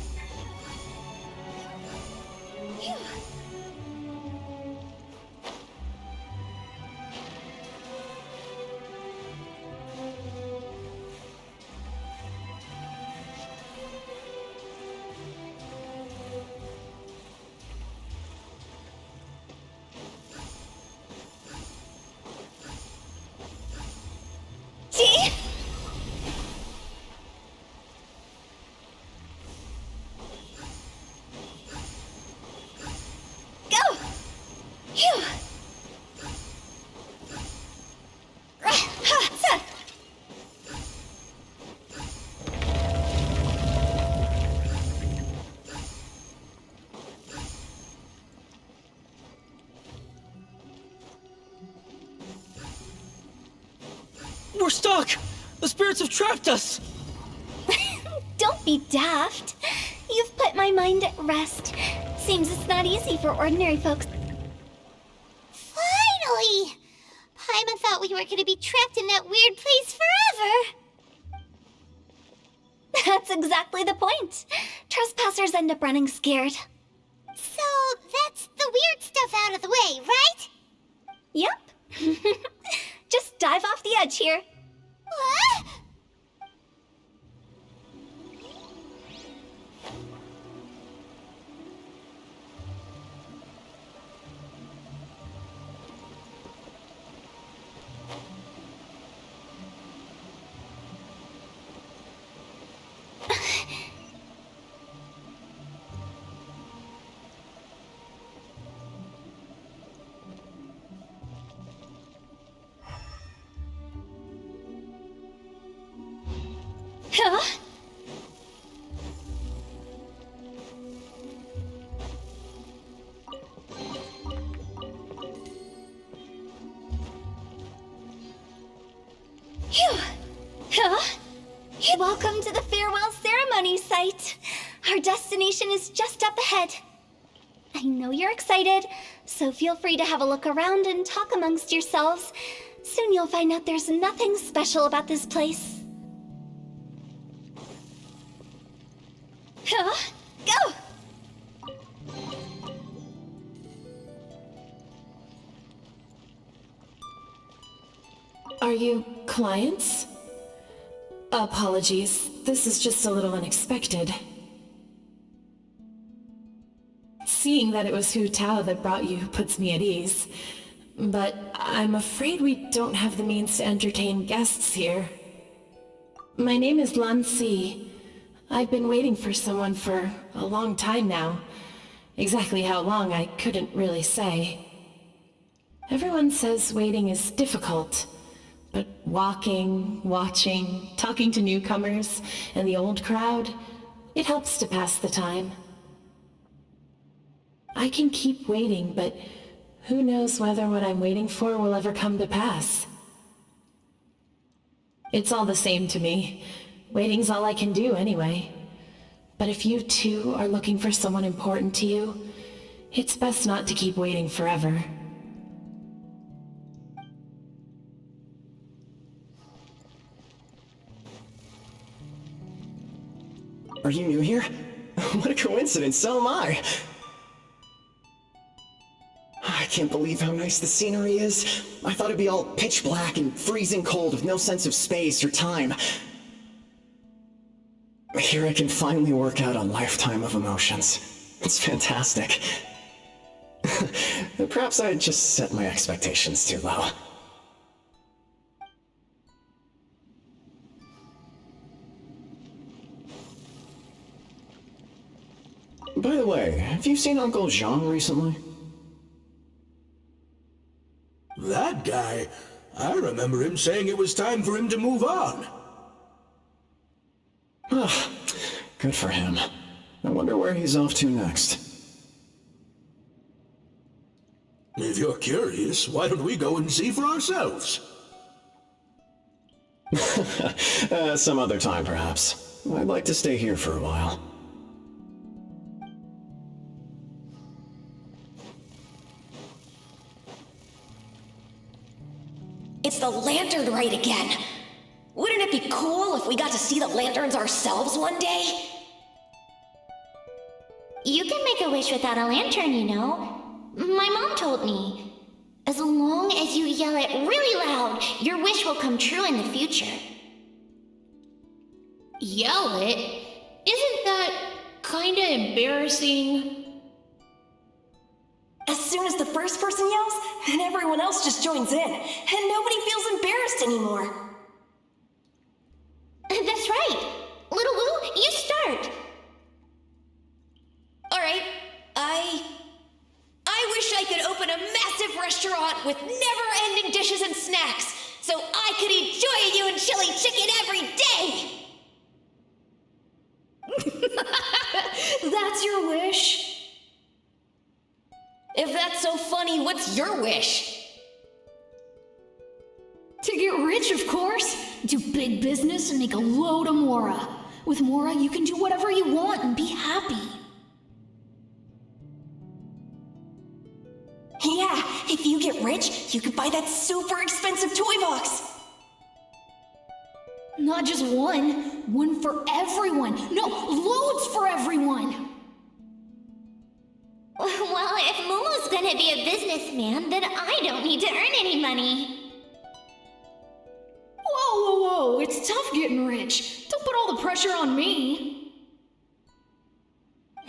See? Go! Phew! Ha! Sa! We're stuck! The spirits have trapped us! Don't be daft. You've put my mind at rest. Seems it's not easy for ordinary folks. Finally! Paimon thought we were going to be trapped in that weird place forever. That's exactly the point. Trespassers end up running scared. So that's the weird stuff out of the way, right? Yep. Just dive off the edge here. What? Huh? Phew. Huh? Welcome to the farewell ceremony site. Our destination is just up ahead. I know you're excited, so feel free to have a look around and talk amongst yourselves. Soon you'll find out there's nothing special about this place. Huh? Go! Are you clients? Apologies, this is just a little unexpected. Seeing that it was Hu Tao that brought you puts me at ease, but I'm afraid we don't have the means to entertain guests here. My name is Lan Si. I've been waiting for someone for a long time now. Exactly how long, I couldn't really say. Everyone says waiting is difficult, but walking, watching, talking to newcomers, and the old crowd, it helps to pass the time. I can keep waiting, but who knows whether what I'm waiting for will ever come to pass. It's all the same to me. Waiting's all I can do anyway. But if you too are looking for someone important to you, it's best not to keep waiting forever. Are you new here? What a coincidence, so am I! I can't believe how nice the scenery is. I thought it'd be all pitch black and freezing cold with no sense of space or time. Here I can finally work out a lifetime of emotions. It's fantastic. Perhaps I just set my expectations too low. By the way, have you seen Uncle Jean recently? That guy? I remember him saying it was time for him to move on. Good for him. I wonder where he's off to next. If you're curious, why don't we go and see for ourselves? Some other time, perhaps. I'd like to stay here for a while. It's the lantern rite again. Wouldn't it be cool if we got to see the lanterns ourselves one day? You can make a wish without a lantern, you know. My mom told me. As long as you yell it really loud, your wish will come true in the future. Yell it? Isn't that kinda embarrassing? As soon as the first person yells, and everyone else just joins in, and nobody feels embarrassed anymore. That's right. Little Lou, you start. Alright, I wish I could open a massive restaurant with never-ending dishes and snacks, so I could enjoy you and chili chicken every day! That's your wish? If that's so funny, what's your wish? To get rich, of course. Do big business and make a load of Mora. With Mora, you can do whatever you want and be happy. Yeah, if you get rich, you could buy that super expensive toy box. Not just one. One for everyone. No, loads for everyone. Well, if Momo's gonna be a businessman, then I don't need to earn any money. Whoa. It's tough getting rich. Don't put all the pressure on me.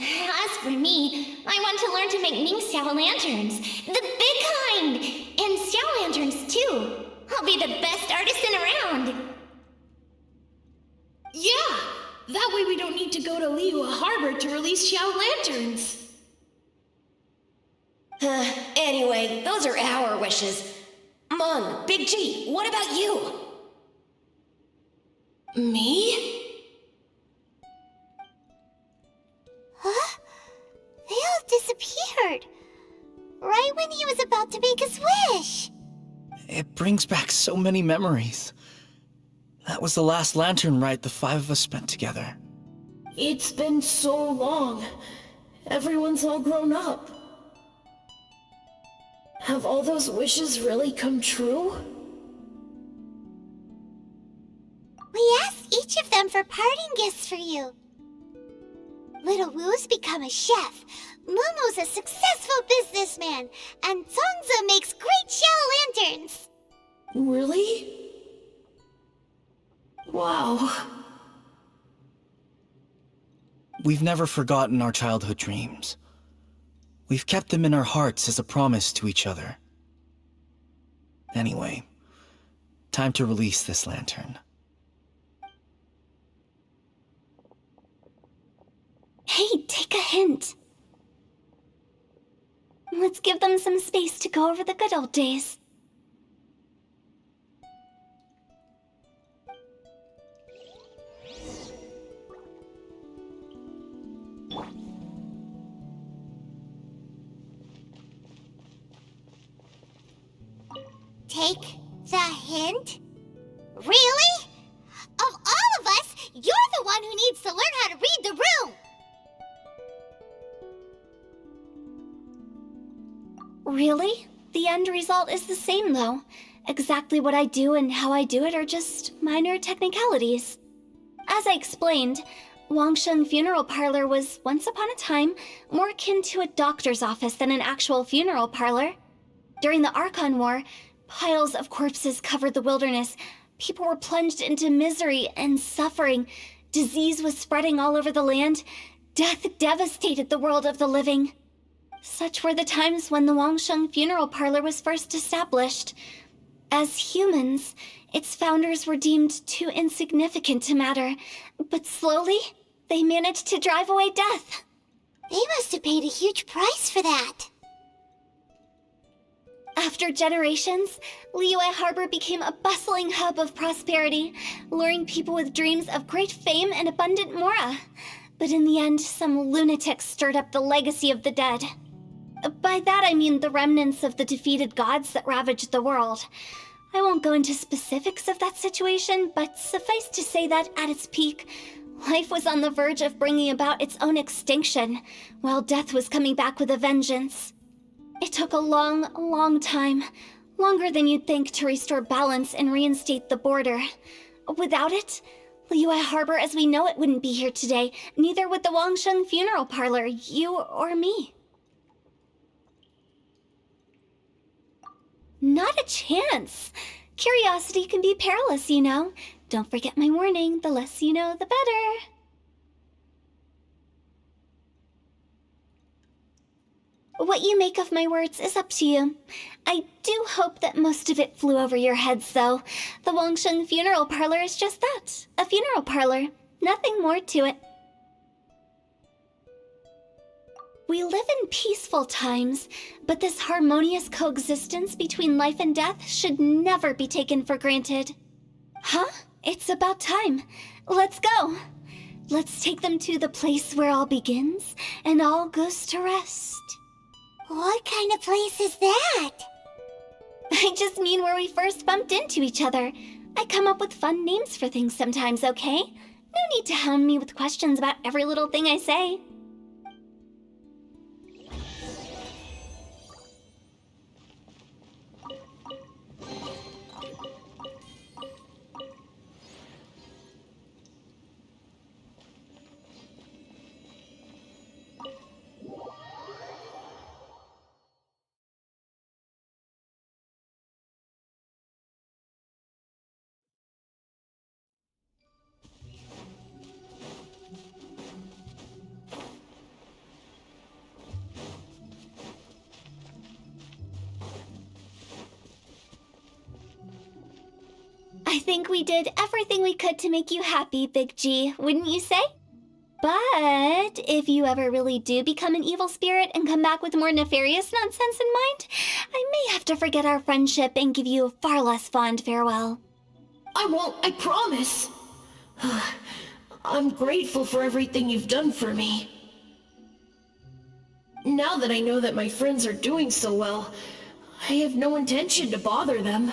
As for me, I want to learn to make Ming Xiao lanterns. The big kind! And Xiao lanterns, too. I'll be the best artisan around. Yeah, that way we don't need to go to Liyue Harbor to release Xiao lanterns. Anyway, those are our wishes. Mon, Big G, what about you? Me? Huh? They all disappeared. Right when he was about to make his wish. It brings back so many memories. That was the last lantern ride the 5 of us spent together. It's been so long. Everyone's all grown up. Have all those wishes really come true? We asked each of them for parting gifts for you. Little Wu's become a chef, Momo's a successful businessman, and Zongza makes great Xiao lanterns. Really? Wow. We've never forgotten our childhood dreams. We've kept them in our hearts as a promise to each other. Anyway, time to release this lantern. Hey, take a hint. Let's give them some space to go over the good old days. Take the hint? Really? Of all of us, you're the one who needs to learn how to read the room! Really? The end result is the same, though. Exactly what I do and how I do it are just minor technicalities. As I explained, Wangsheng Funeral Parlor was once upon a time more akin to a doctor's office than an actual funeral parlor. During the Archon War, piles of corpses covered the wilderness. People were plunged into misery and suffering. Disease was spreading all over the land. Death devastated the world of the living. Such were the times when the Wangsheng Funeral Parlor was first established. As humans, its founders were deemed too insignificant to matter, but slowly, they managed to drive away death. They must have paid a huge price for that. After generations, Liyue Harbor became a bustling hub of prosperity, luring people with dreams of great fame and abundant mora. But in the end, some lunatics stirred up the legacy of the dead. By that I mean the remnants of the defeated gods that ravaged the world. I won't go into specifics of that situation, but suffice to say that at its peak, life was on the verge of bringing about its own extinction, while death was coming back with a vengeance. It took a long, long time, longer than you'd think, to restore balance and reinstate the border. Without it, Liyue Harbor as we know it wouldn't be here today, neither would the Wangsheng Funeral Parlor, you or me. Not a chance. Curiosity can be perilous, you know. Don't forget my warning, the less you know, the better. What you make of my words is up to you. I do hope that most of it flew over your heads, though. The Wangsheng Funeral Parlor is just that, a funeral parlor. Nothing more to it. We live in peaceful times, but this harmonious coexistence between life and death should never be taken for granted. Huh? It's about time. Let's go. Let's take them to the place where all begins and all goes to rest. What kind of place is that? I just mean where we first bumped into each other. I come up with fun names for things sometimes, okay? No need to hound me with questions about every little thing I say. I think we did everything we could to make you happy, Big G, wouldn't you say? But if you ever really do become an evil spirit and come back with more nefarious nonsense in mind, I may have to forget our friendship and give you a far less fond farewell. I won't, I promise. I'm grateful for everything you've done for me. Now that I know that my friends are doing so well, I have no intention to bother them.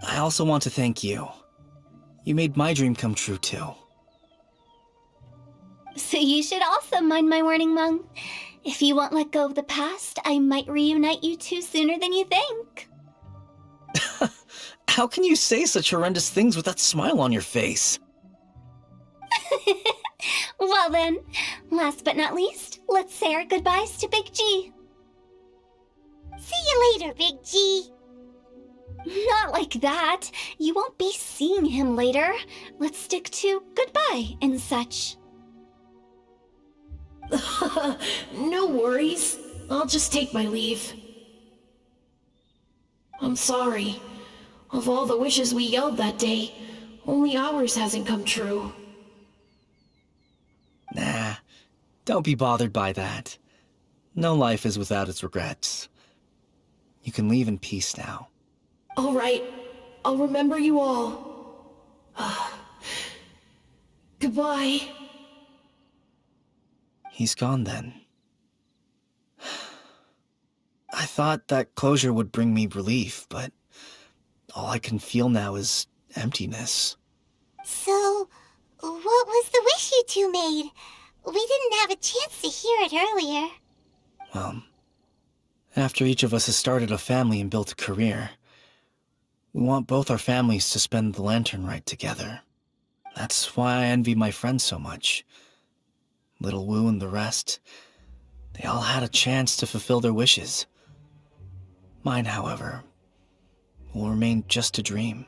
I also want to thank you. You made my dream come true, too. So you should also mind my warning, Mung. If you won't let go of the past, I might reunite you two sooner than you think. How can you say such horrendous things with that smile on your face? Well then, last but not least, let's say our goodbyes to Big G. See you later, Big G. Not like that. You won't be seeing him later. Let's stick to goodbye and such. No worries. I'll just take my leave. I'm sorry. Of all the wishes we yelled that day, only ours hasn't come true. Nah, don't be bothered by that. No life is without its regrets. You can leave in peace now. All right. I'll remember you all. Goodbye. He's gone then. I thought that closure would bring me relief, but all I can feel now is emptiness. So, what was the wish you two made? We didn't have a chance to hear it earlier. Well, after each of us has started a family and built a career, we want both our families to spend the Lantern Rite together. That's why I envy my friends so much. Little Wu and the rest, they all had a chance to fulfill their wishes. Mine, however, will remain just a dream.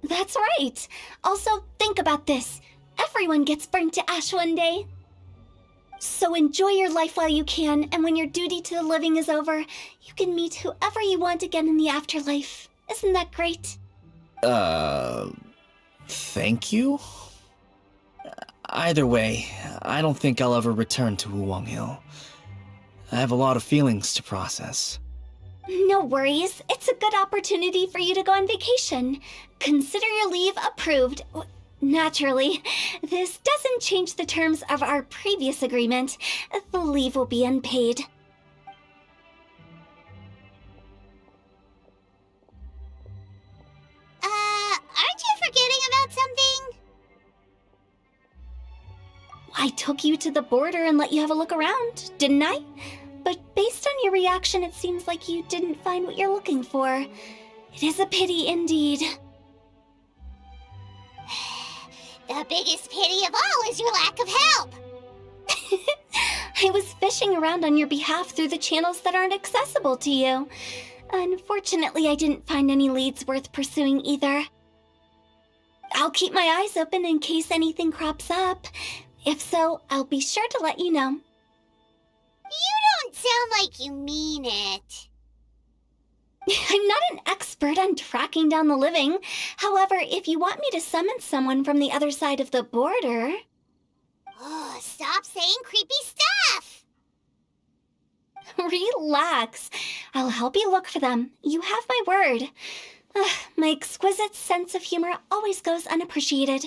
That's right. Also, think about this. Everyone gets burnt to ash one day. So enjoy your life while you can, and when your duty to the living is over, you can meet whoever you want again in the afterlife. Isn't that great? Thank you? Either way, I don't think I'll ever return to Wuwang Hill. I have a lot of feelings to process. No worries. It's a good opportunity for you to go on vacation. Consider your leave approved. Naturally, this doesn't change the terms of our previous agreement. The leave will be unpaid. Aren't you forgetting about something? I took you to the border and let you have a look around, didn't I? But based on your reaction, it seems like you didn't find what you're looking for. It is a pity indeed. The biggest pity of all is your lack of help. I was fishing around on your behalf through the channels that aren't accessible to you. Unfortunately, I didn't find any leads worth pursuing either. I'll keep my eyes open in case anything crops up. If so, I'll be sure to let you know. You don't sound like you mean it. I'm not an expert on tracking down the living. However, if you want me to summon someone from the other side of the border... Oh, stop saying creepy stuff! Relax. I'll help you look for them. You have my word. My exquisite sense of humor always goes unappreciated.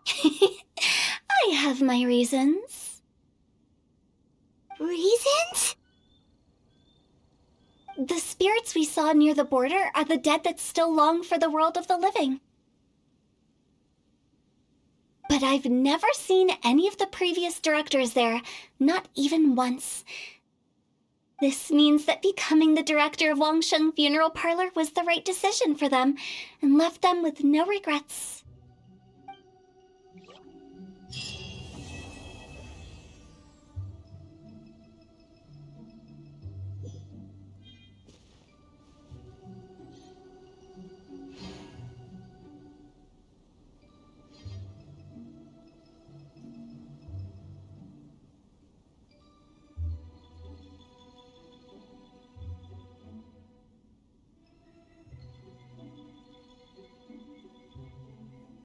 I have my reasons. Reasons? The spirits we saw near the border are the dead that still long for the world of the living. But I've never seen any of the previous directors there, not even once. This means that becoming the director of Wangsheng Funeral Parlor was the right decision for them, and left them with no regrets.